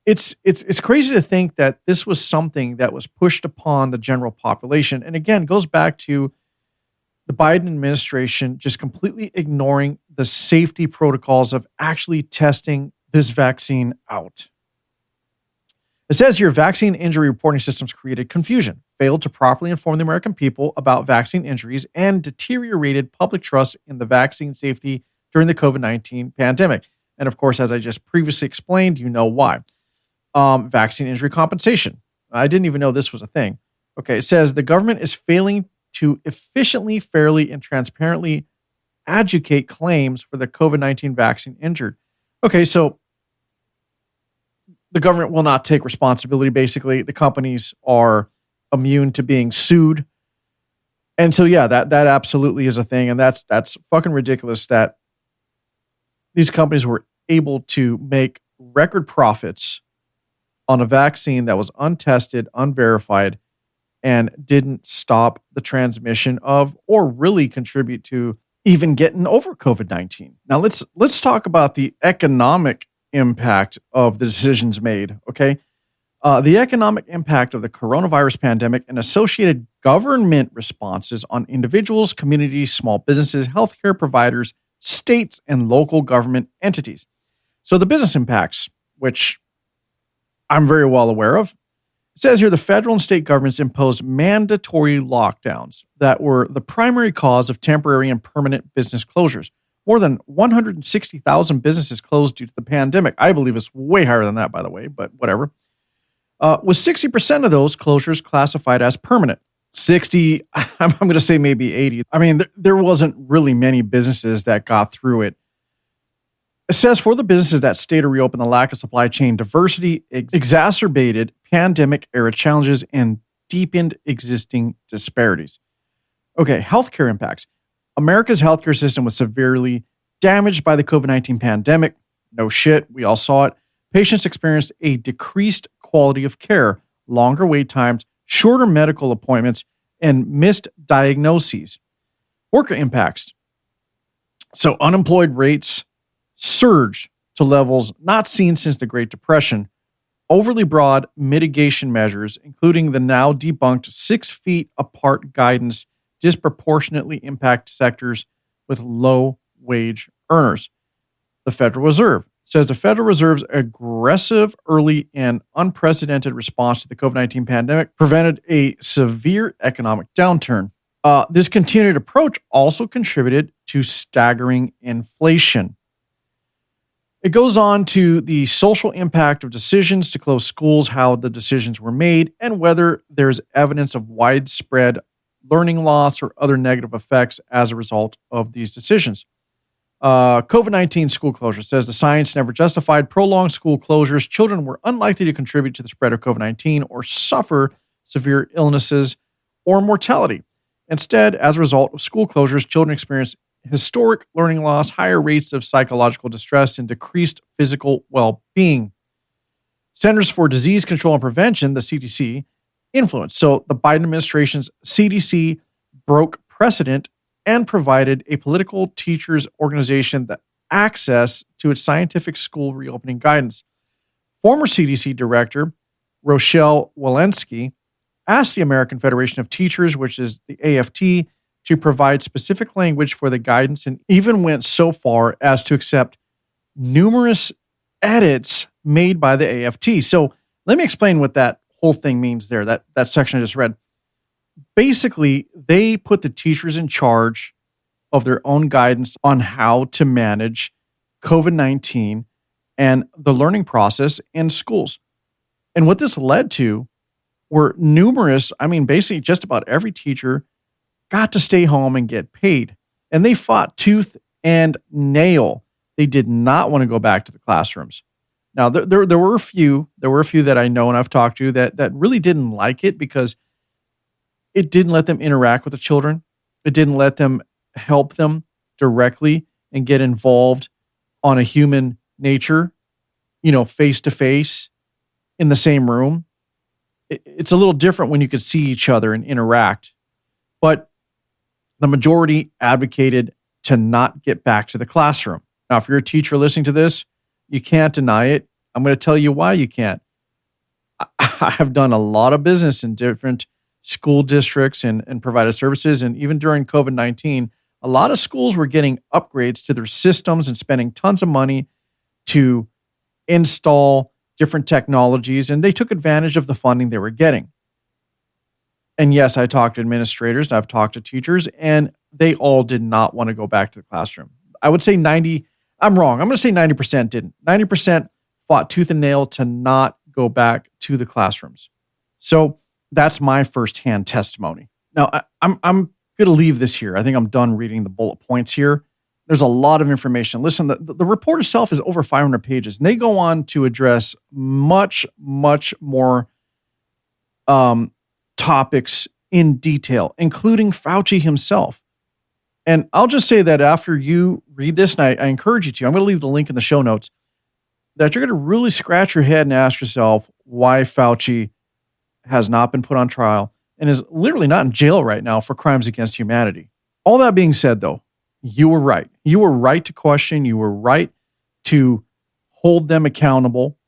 It's crazy to think that this was something that was pushed upon the general population. And again, goes back to the Biden administration just completely ignoring the safety protocols of actually testing this vaccine out. It says here, vaccine injury reporting systems created confusion, failed to properly inform the American people about vaccine injuries, and deteriorated public trust in the vaccine safety during the COVID-19 pandemic. And of course, as I just previously explained, you know why. Vaccine injury compensation. I didn't even know this was a thing. Okay, it says the government is failing to efficiently, fairly, and transparently adjudicate claims for the COVID-19 vaccine injured. Okay, so the government will not take responsibility, basically. The companies are immune to being sued. And so, yeah, that absolutely is a thing. And that's fucking ridiculous that these companies were able to make record profits on a vaccine that was untested, unverified, and didn't stop the transmission of or really contribute to even getting over COVID-19. Now, let's talk about the economic impact of the decisions made, okay? The economic impact of the coronavirus pandemic and associated government responses on individuals, communities, small businesses, healthcare providers, states, and local government entities. So the business impacts, which I'm very well aware of, it says here the federal and state governments imposed mandatory lockdowns that were the primary cause of temporary and permanent business closures. More than 160,000 businesses closed due to the pandemic. I believe it's way higher than that, by the way, but whatever. With 60% of those closures classified as permanent. 60, I'm going to say maybe 80. I mean, there wasn't really many businesses that got through it. It says for the businesses that stayed or reopened, the lack of supply chain diversity exacerbated pandemic-era challenges and deepened existing disparities. Okay, healthcare impacts. America's healthcare system was severely damaged by the COVID-19 pandemic. No shit, we all saw it. Patients experienced a decreased quality of care, longer wait times, shorter medical appointments, and missed diagnoses. Worker impacts. So unemployed rates surged to levels not seen since the Great Depression. Overly broad mitigation measures, including the now debunked 6 feet apart guidance, disproportionately impact sectors with low wage earners. The Federal Reserve says the Federal Reserve's aggressive, early, and unprecedented response to the COVID-19 pandemic prevented a severe economic downturn. This continued approach also contributed to staggering inflation. It goes on to the social impact of decisions to close schools, how the decisions were made, and whether there's evidence of widespread learning loss or other negative effects as a result of these decisions. COVID-19 school closure says the science never justified prolonged school closures. Children were unlikely to contribute to the spread of COVID-19 or suffer severe illnesses or mortality. Instead, as a result of school closures, children experienced historic learning loss, higher rates of psychological distress, and decreased physical well-being. Centers for Disease Control and Prevention, the CDC, influence. So the Biden administration's CDC broke precedent and provided a political teachers organization the access to its scientific school reopening guidance. Former CDC director Rochelle Walensky asked the American Federation of Teachers, which is the AFT, to provide specific language for the guidance and even went so far as to accept numerous edits made by the AFT. So let me explain what that whole thing means there, that section I just read. Basically, they put the teachers in charge of their own guidance on how to manage COVID-19 and the learning process in schools. And what this led to were numerous, basically just about every teacher got to stay home and get paid. And they fought tooth and nail. They did not want to go back to the classrooms. Now, there were a few that I know and I've talked to that really didn't like it because it didn't let them interact with the children. It didn't let them help them directly and get involved on a human nature, face to face in the same room. It's a little different when you could see each other and interact. But the majority advocated to not get back to the classroom. Now, if you're a teacher listening to this, you can't deny it. I'm going to tell you why you can't. I have done a lot of business in different school districts and provided services. And even during COVID-19, A lot of schools were getting upgrades to their systems and spending tons of money to install different technologies, and they took advantage of the funding they were getting. And yes, I talked to administrators, and I've talked to teachers, and they all did not want to go back to the classroom. I would say 90, I'm wrong. I'm going to say 90% didn't. 90% fought tooth and nail to not go back to the classrooms. So that's my firsthand testimony. Now, I'm going to leave this here. I think I'm done reading the bullet points here. There's a lot of information. Listen, the report itself is over 500 pages, and they go on to address much, much more topics in detail, including Fauci himself. And I'll just say that after you read this, and I encourage you to, I'm going to leave the link in the show notes, that you're going to really scratch your head and ask yourself why Fauci has not been put on trial and is literally not in jail right now for crimes against humanity. All that being said, though, you were right. You were right to question. You were right to hold them accountable.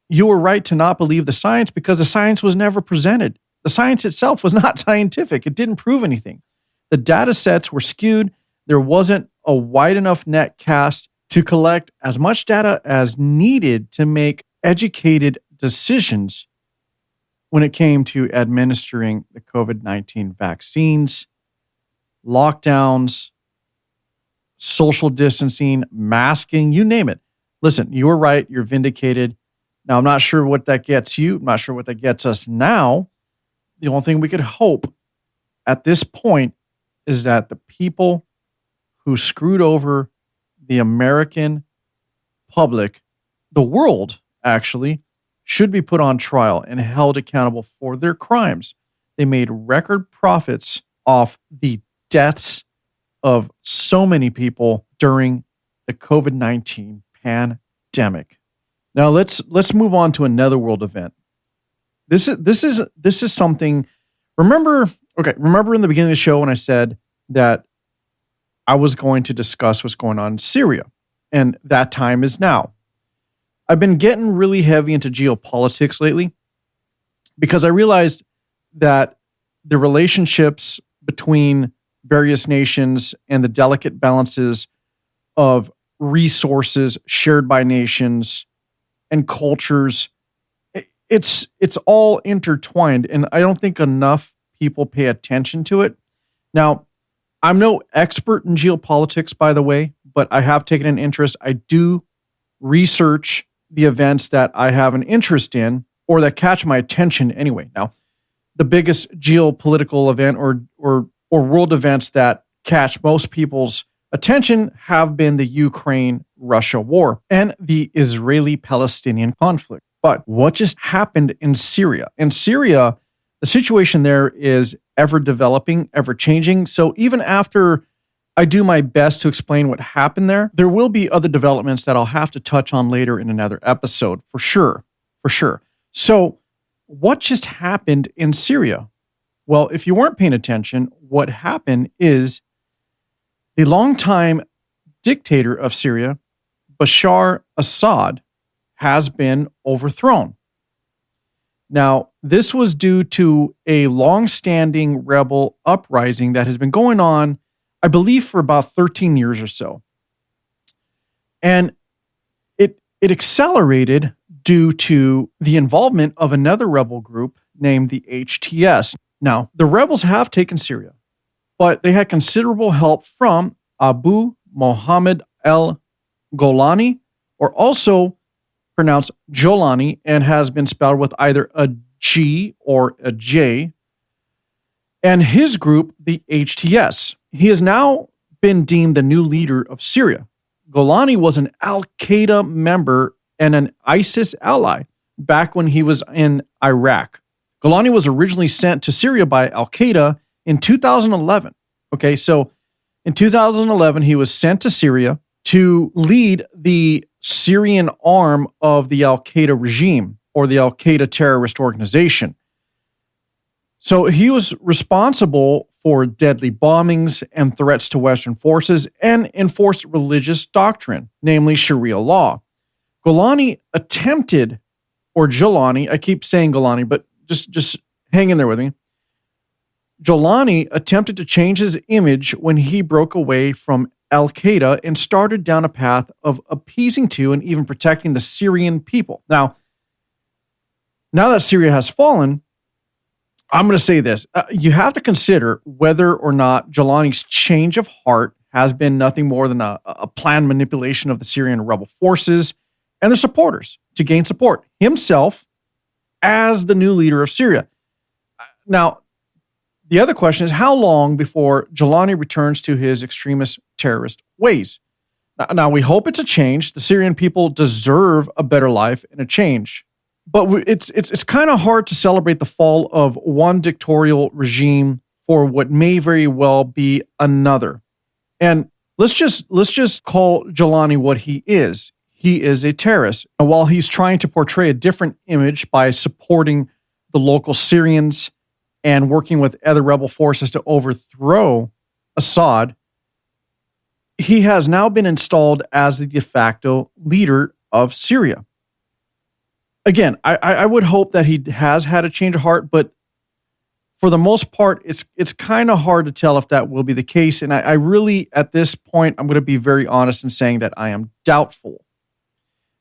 You were right to not believe the science because the science was never presented. The science itself was not scientific. It didn't prove anything. The data sets were skewed. There wasn't a wide enough net cast to collect as much data as needed to make educated decisions when it came to administering the COVID-19 vaccines, lockdowns, social distancing, masking, you name it. Listen, you were right. You're vindicated. Now, I'm not sure what that gets you. I'm not sure what that gets us now. The only thing we could hope at this point is that the people who screwed over the American public, the world actually, should be put on trial and held accountable for their crimes. They made record profits off the deaths of so many people during the COVID-19 pandemic. Now let's move on to another world event. This is something. Remember in the beginning of the show when I said that I was going to discuss what's going on in Syria, and that time is now. I've been getting really heavy into geopolitics lately because I realized that the relationships between various nations and the delicate balances of resources shared by nations and cultures, it's all intertwined, and I don't think enough people pay attention to it. Now, I'm no expert in geopolitics, by the way, but I have taken an interest. I do research the events that I have an interest in or that catch my attention anyway. Now, the biggest geopolitical event or world events that catch most people's attention have been the Ukraine-Russia war and the Israeli-Palestinian conflict. But what just happened in Syria? In Syria, the situation there is ever developing, ever changing. So even after I do my best to explain what happened there, there will be other developments that I'll have to touch on later in another episode, for sure. So what just happened in Syria? Well, if you weren't paying attention, what happened is the longtime dictator of Syria, Bashar Assad, has been overthrown. Now, this was due to a long-standing rebel uprising that has been going on, I believe, for about 13 years or so. And it accelerated due to the involvement of another rebel group named the HTS. Now, the rebels have taken Syria, but they had considerable help from Abu Muhammad al-Golani, or also pronounced Jolani, and has been spelled with either a G or a J, and his group, the HTS. He has now been deemed the new leader of Syria. Golani was an al-Qaeda member and an ISIS ally back when he was in Iraq. Golani was originally sent to Syria by al-Qaeda in 2011. Okay, so in 2011, he was sent to Syria to lead the Syrian arm of the al-Qaeda regime, or the al-Qaeda terrorist organization. So he was responsible for deadly bombings and threats to Western forces and enforced religious doctrine, namely Sharia law. Golani attempted, or Jolani, I keep saying Golani, but just hang in there with me. Jolani attempted to change his image when he broke away from Al-Qaeda and started down a path of appeasing to and even protecting the Syrian people. Now that Syria has fallen, I'm going to say this. You have to consider whether or not Jolani's change of heart has been nothing more than a planned manipulation of the Syrian rebel forces and their supporters to gain support himself as the new leader of Syria. Now, the other question is how long before Jolani returns to his extremist terrorist ways? Now, we hope it's a change. The Syrian people deserve a better life and a change. But it's kind of hard to celebrate the fall of one dictatorial regime for what may very well be another. And let's just call Jolani what he is. He is a terrorist. And while he's trying to portray a different image by supporting the local Syrians and working with other rebel forces to overthrow Assad, he has now been installed as the de facto leader of Syria. Again, I would hope that he has had a change of heart, but for the most part, it's kind of hard to tell if that will be the case. And I really, at this point, I'm going to be very honest in saying that I am doubtful.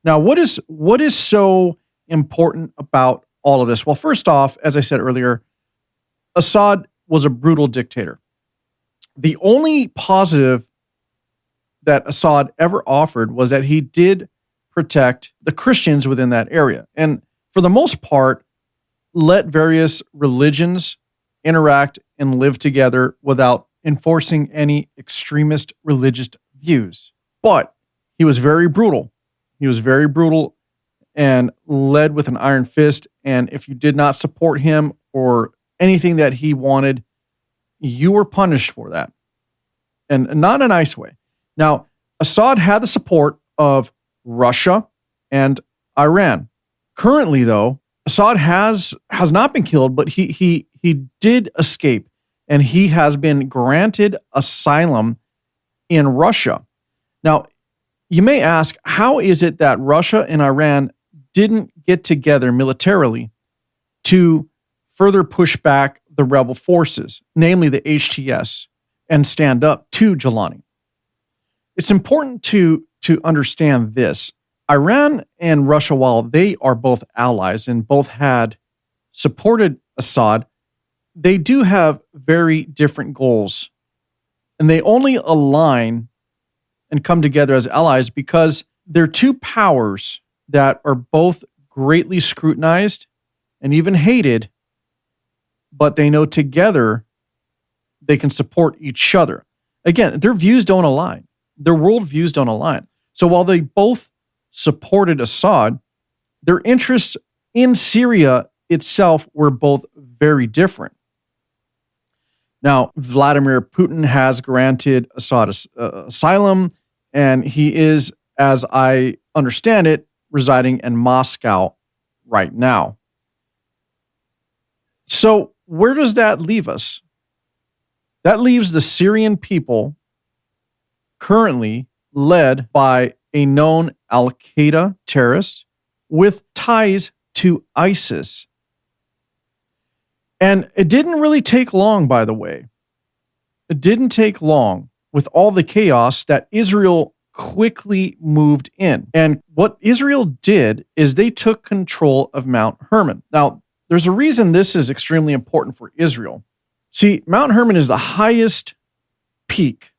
Now, what is so important about all of this? Well, first off, as I said earlier, Assad was a brutal dictator. The only positive that Assad ever offered was that he did protect the Christians within that area. And for the most part, let various religions interact and live together without enforcing any extremist religious views. But he was very brutal. He was very brutal and led with an iron fist. And if you did not support him or anything that he wanted, you were punished for that. And not in a nice way. Now, Assad had the support of Russia and Iran. Currently, though, Assad has not been killed, but he did escape, and he has been granted asylum in Russia. Now, you may ask, how is it that Russia and Iran didn't get together militarily to further push back the rebel forces, namely the HTS, and stand up to Jolani? It's important to understand this. Iran and Russia, while they are both allies and both had supported Assad, they do have very different goals. And they only align and come together as allies because they're two powers that are both greatly scrutinized and even hated, but they know together they can support each other. Again, their views don't align. Their worldviews don't align. So while they both supported Assad, their interests in Syria itself were both very different. Now, Vladimir Putin has granted Assad asylum, and he is, as I understand it, residing in Moscow right now. So where does that leave us? That leaves the Syrian people currently led by a known Al-Qaeda terrorist with ties to ISIS. And it didn't really take long, by the way. It didn't take long with all the chaos that Israel quickly moved in. And what Israel did is they took control of Mount Hermon. Now, there's a reason this is extremely important for Israel. See, Mount Hermon is the highest peak.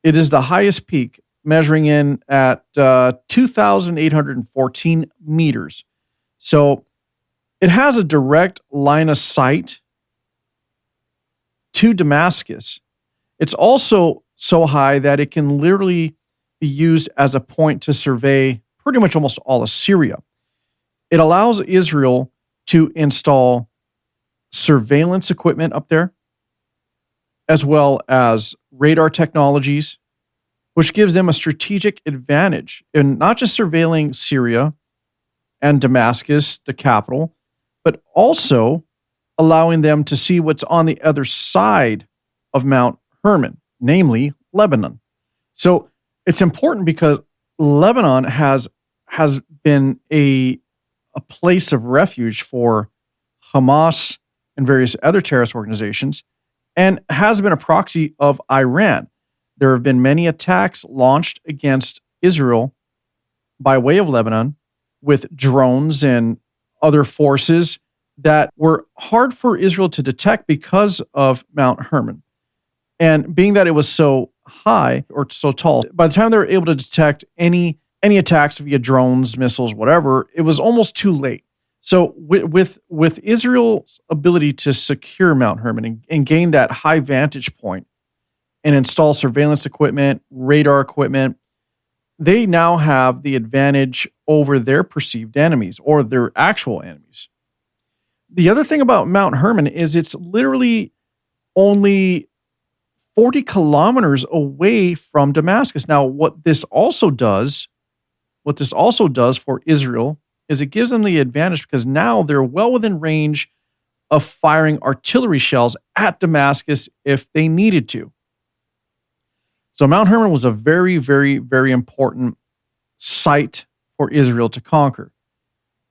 It is the highest peak, measuring in at 2,814 meters. So it has a direct line of sight to Damascus. It's also so high that it can literally be used as a point to survey pretty much almost all of Syria. It allows Israel to install surveillance equipment up there, as well as radar technologies, which gives them a strategic advantage in not just surveilling Syria and Damascus, the capital, but also allowing them to see what's on the other side of Mount Hermon, namely Lebanon. So it's important because Lebanon has been a place of refuge for Hamas and various other terrorist organizations. and has been a proxy of Iran. There have been many attacks launched against Israel by way of Lebanon with drones and other forces that were hard for Israel to detect because of Mount Hermon. And being that it was so high or so tall, by the time they were able to detect any attacks via drones, missiles, whatever, it was almost too late. So with Israel's ability to secure Mount Hermon and gain that high vantage point and install surveillance equipment, radar equipment, they now have the advantage over their perceived enemies or their actual enemies. The other thing about Mount Hermon is it's literally only 40 kilometers away from Damascus. Now, what this also does for Israel is it gives them the advantage because now they're well within range of firing artillery shells at Damascus if they needed to. So Mount Hermon was a very, very, very important site for Israel to conquer.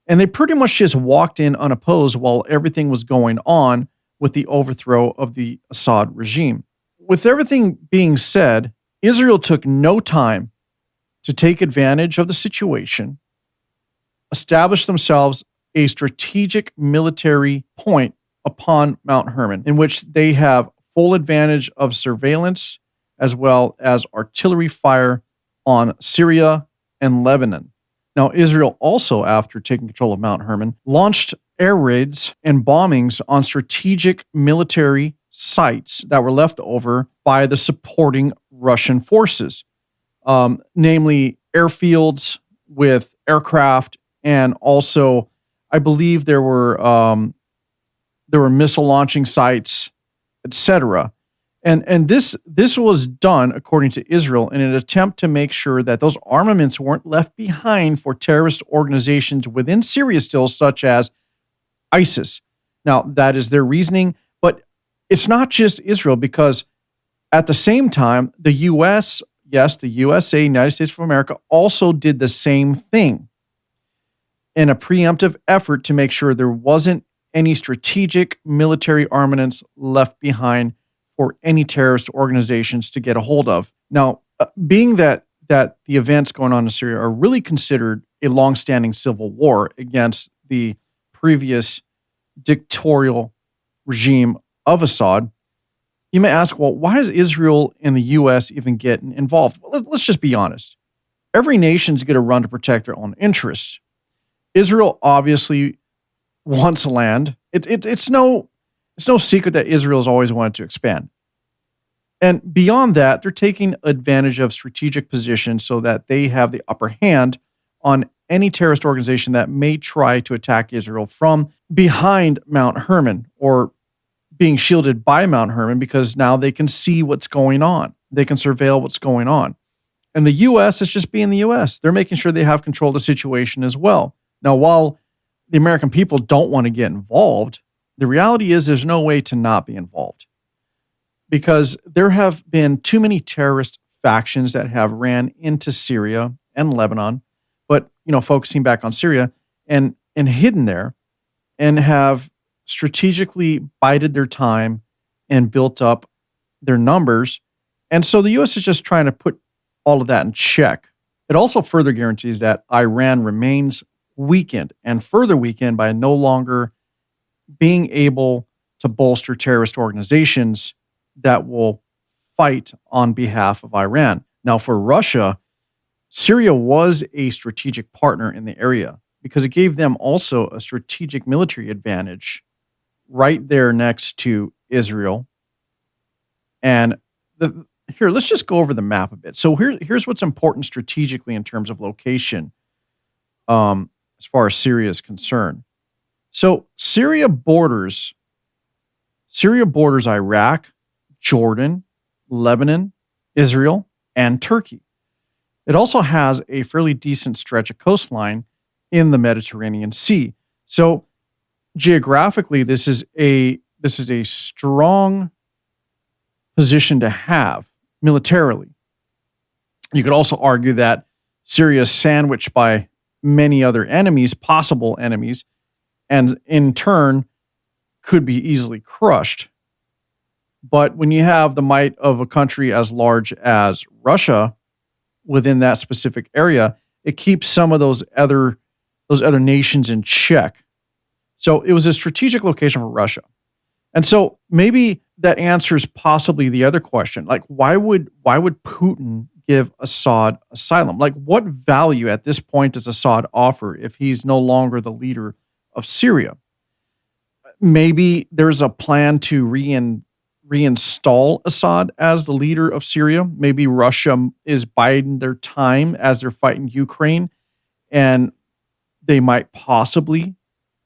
And they pretty much just walked in unopposed while everything was going on with the overthrow of the Assad regime. With everything being said, Israel took no time to take advantage of the situation, establish themselves a strategic military point upon Mount Hermon, in which they have full advantage of surveillance as well as artillery fire on Syria and Lebanon. Now, Israel also, after taking control of Mount Hermon, launched air raids and bombings on strategic military sites that were left over by the supporting Russian forces, namely airfields with aircraft, and also, I believe there were missile launching sites, etc. And this was done, according to Israel, in an attempt to make sure that those armaments weren't left behind for terrorist organizations within Syria still, such as ISIS. Now, that is their reasoning, but it's not just Israel, because at the same time, the U.S., yes, the USA, United States of America, also did the same thing in a preemptive effort to make sure there wasn't any strategic military armaments left behind for any terrorist organizations to get a hold of. Now, being that the events going on in Syria are really considered a long-standing civil war against the previous dictatorial regime of Assad, you may ask, well, why is Israel and the U.S. even getting involved? Well, let's just be honest. Every nation's going to run to protect their own interests. Israel obviously wants land. It's no secret that Israel's always wanted to expand. And beyond that, they're taking advantage of strategic positions so that they have the upper hand on any terrorist organization that may try to attack Israel from behind Mount Hermon or being shielded by Mount Hermon, because now they can see what's going on. They can surveil what's going on. And the U.S. is just being the U.S. They're making sure they have control of the situation as well. Now, while the American people don't want to get involved, the reality is there's no way to not be involved, because there have been too many terrorist factions that have ran into Syria and Lebanon, but focusing back on Syria and hidden there, and have strategically bided their time and built up their numbers. And so the U.S. is just trying to put all of that in check. It also further guarantees that Iran remains weakened and further weakened by no longer being able to bolster terrorist organizations that will fight on behalf of Iran. Now, for Russia, Syria was a strategic partner in the area because it gave them also a strategic military advantage right there next to Israel. And here, let's just go over the map a bit. So here's what's important strategically in terms of location as far as Syria is concerned. So Syria borders Iraq, Jordan, Lebanon, Israel, and Turkey. It also has a fairly decent stretch of coastline in the Mediterranean Sea. So geographically, this is a strong position to have militarily. You could also argue that Syria is sandwiched by many other enemies, possible enemies, and in turn could be easily crushed. But when you have the might of a country as large as Russia within that specific area, it keeps some of those other nations in check. So it was a strategic location for Russia. And so maybe that answers possibly the other question. Like, why would Putin give Assad asylum? Like, what value at this point does Assad offer if he's no longer the leader of Syria? Maybe there's a plan to reinstall Assad as the leader of Syria. Maybe Russia is biding their time as they're fighting Ukraine, and they might possibly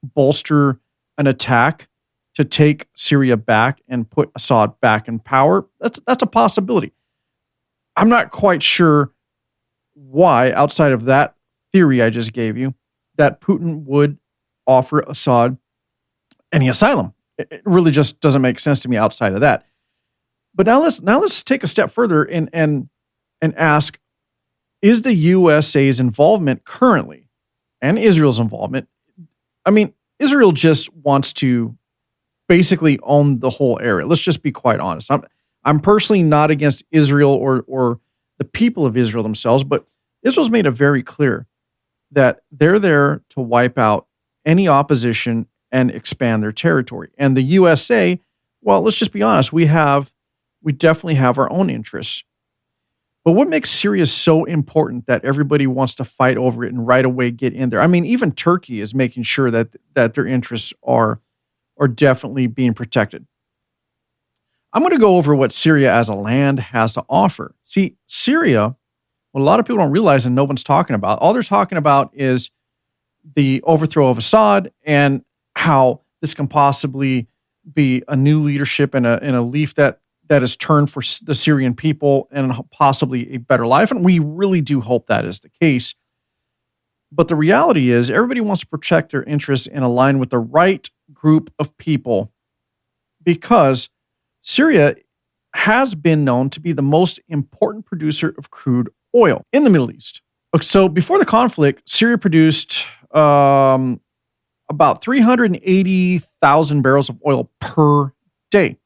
bolster an attack to take Syria back and put Assad back in power. That's a possibility. I'm not quite sure why, outside of that theory I just gave you, that Putin would offer Assad any asylum. It really just doesn't make sense to me outside of that. But now let's take a step further and ask, is the USA's involvement currently and Israel's involvement? I mean, Israel just wants to basically own the whole area. Let's just be quite honest. I'm personally not against Israel or the people of Israel themselves, but Israel's made it very clear that they're there to wipe out any opposition and expand their territory. And the USA, well, let's just be honest, we definitely have our own interests. But what makes Syria so important that everybody wants to fight over it and right away get in there? I mean, even Turkey is making sure that their interests are definitely being protected. I'm going to go over what Syria as a land has to offer. See, Syria, what a lot of people don't realize and no one's talking about, all they're talking about is the overthrow of Assad and how this can possibly be a new leadership and a leaf that is turned for the Syrian people and possibly a better life. And we really do hope that is the case. But the reality is everybody wants to protect their interests and align with the right group of people, because Syria has been known to be the most important producer of crude oil in the Middle East. So before the conflict, Syria produced about 380,000 barrels of oil per day.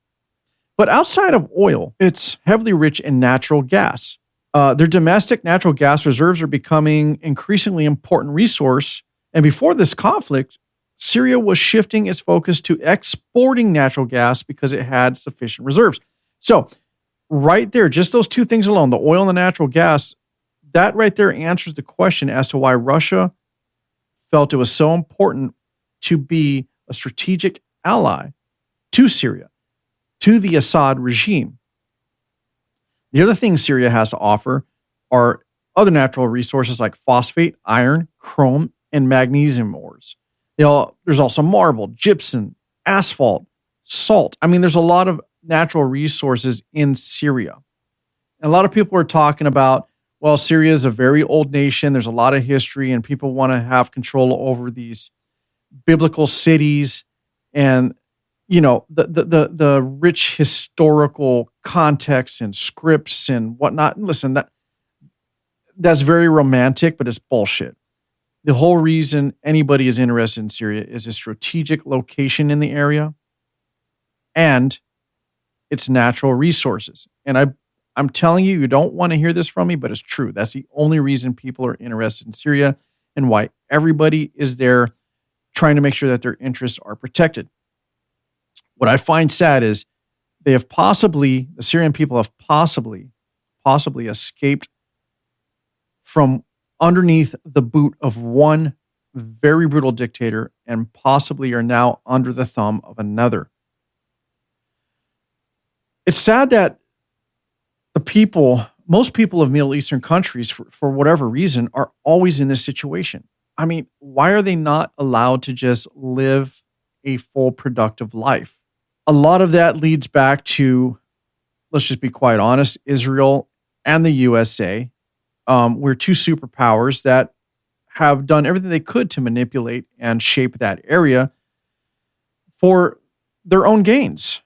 But outside of oil, it's heavily rich in natural gas. Their domestic natural gas reserves are becoming increasingly important resource. And before this conflict, Syria was shifting its focus to exporting natural gas because it had sufficient reserves. So right there, just those two things alone, the oil and the natural gas, that right there answers the question as to why Russia felt it was so important to be a strategic ally to Syria, to the Assad regime. The other things Syria has to offer are other natural resources like phosphate, iron, chrome, and magnesium ores. There's also marble, gypsum, asphalt, salt. I mean, there's a lot of natural resources in Syria. And a lot of people are talking about, well, Syria is a very old nation. There's a lot of history, and people want to have control over these biblical cities and, you know, the rich historical context and scripts and whatnot. And listen, that's very romantic, but it's bullshit. The whole reason anybody is interested in Syria is a strategic location in the area and its natural resources. And I'm telling you, you don't want to hear this from me, but it's true. That's the only reason people are interested in Syria and why everybody is there trying to make sure that their interests are protected. What I find sad is the Syrian people have possibly escaped from underneath the boot of one very brutal dictator and possibly are now under the thumb of another. It's sad that most people of Middle Eastern countries, for whatever reason, are always in this situation. I mean, why are they not allowed to just live a full productive life? A lot of that leads back to, let's just be quite honest, Israel and the USA. We're two superpowers that have done everything they could to manipulate and shape that area for their own gains.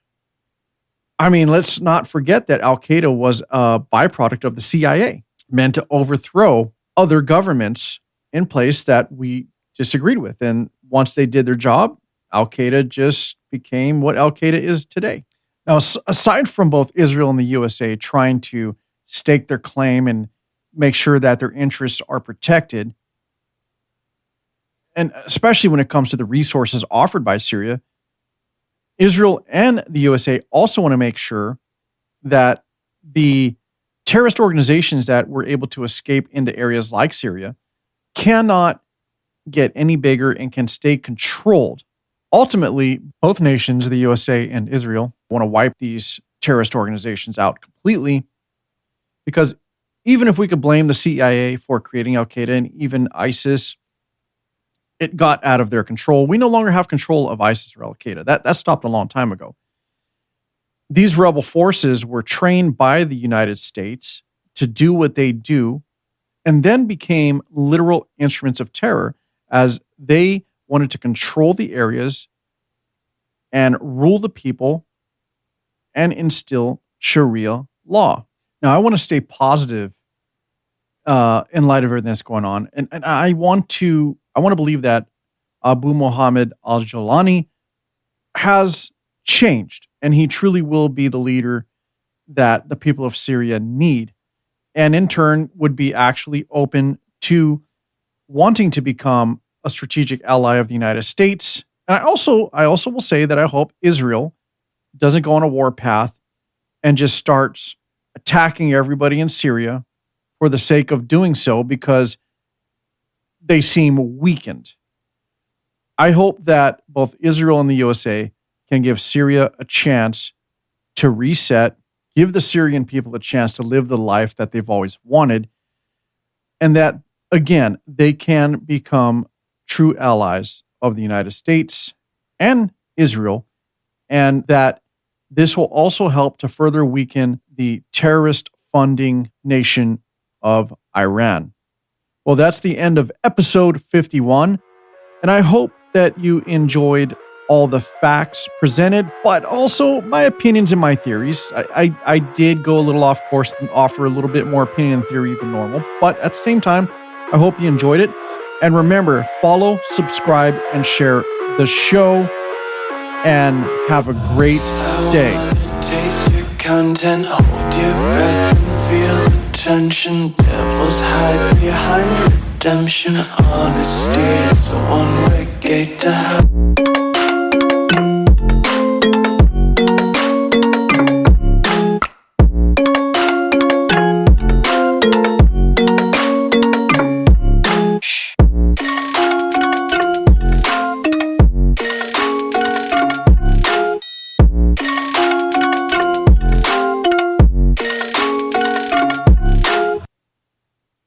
I mean, let's not forget that Al-Qaeda was a byproduct of the CIA, meant to overthrow other governments in place that we disagreed with. And once they did their job, Al-Qaeda just became what Al-Qaeda is today. Now, aside from both Israel and the USA trying to stake their claim and make sure that their interests are protected, and especially when it comes to the resources offered by Syria, Israel and the USA also want to make sure that the terrorist organizations that were able to escape into areas like Syria cannot get any bigger and can stay controlled. Ultimately, both nations, the USA and Israel, want to wipe these terrorist organizations out completely, because even if we could blame the CIA for creating Al-Qaeda and even ISIS, it got out of their control. We no longer have control of ISIS or Al-Qaeda. That stopped a long time ago. These rebel forces were trained by the United States to do what they do, and then became literal instruments of terror as they wanted to control the areas and rule the people and instill Sharia law. Now, I want to stay positive in light of everything that's going on. And I want to believe that Abu Muhammad al-Jawlani has changed, and he truly will be the leader that the people of Syria need, and in turn would be actually open to wanting to become a strategic ally of the United States. And I also will say that I hope Israel doesn't go on a war path and just starts attacking everybody in Syria for the sake of doing so because they seem weakened. I hope that both Israel and the USA can give Syria a chance to reset, give the Syrian people a chance to live the life that they've always wanted, and that, again, they can become true allies of the United States and Israel, and that this will also help to further weaken the terrorist funding nation of Iran. Well, that's the end of episode 51, and I hope that you enjoyed all the facts presented, but also my opinions and my theories. I did go a little off course and offer a little bit more opinion and theory than normal, but at the same time, I hope you enjoyed it. And remember, follow, subscribe, and share the show, and have a great day. Taste your content, hold your breath and feel the tension. Devils hide behind redemption. Honesty is a one-way gate to hell.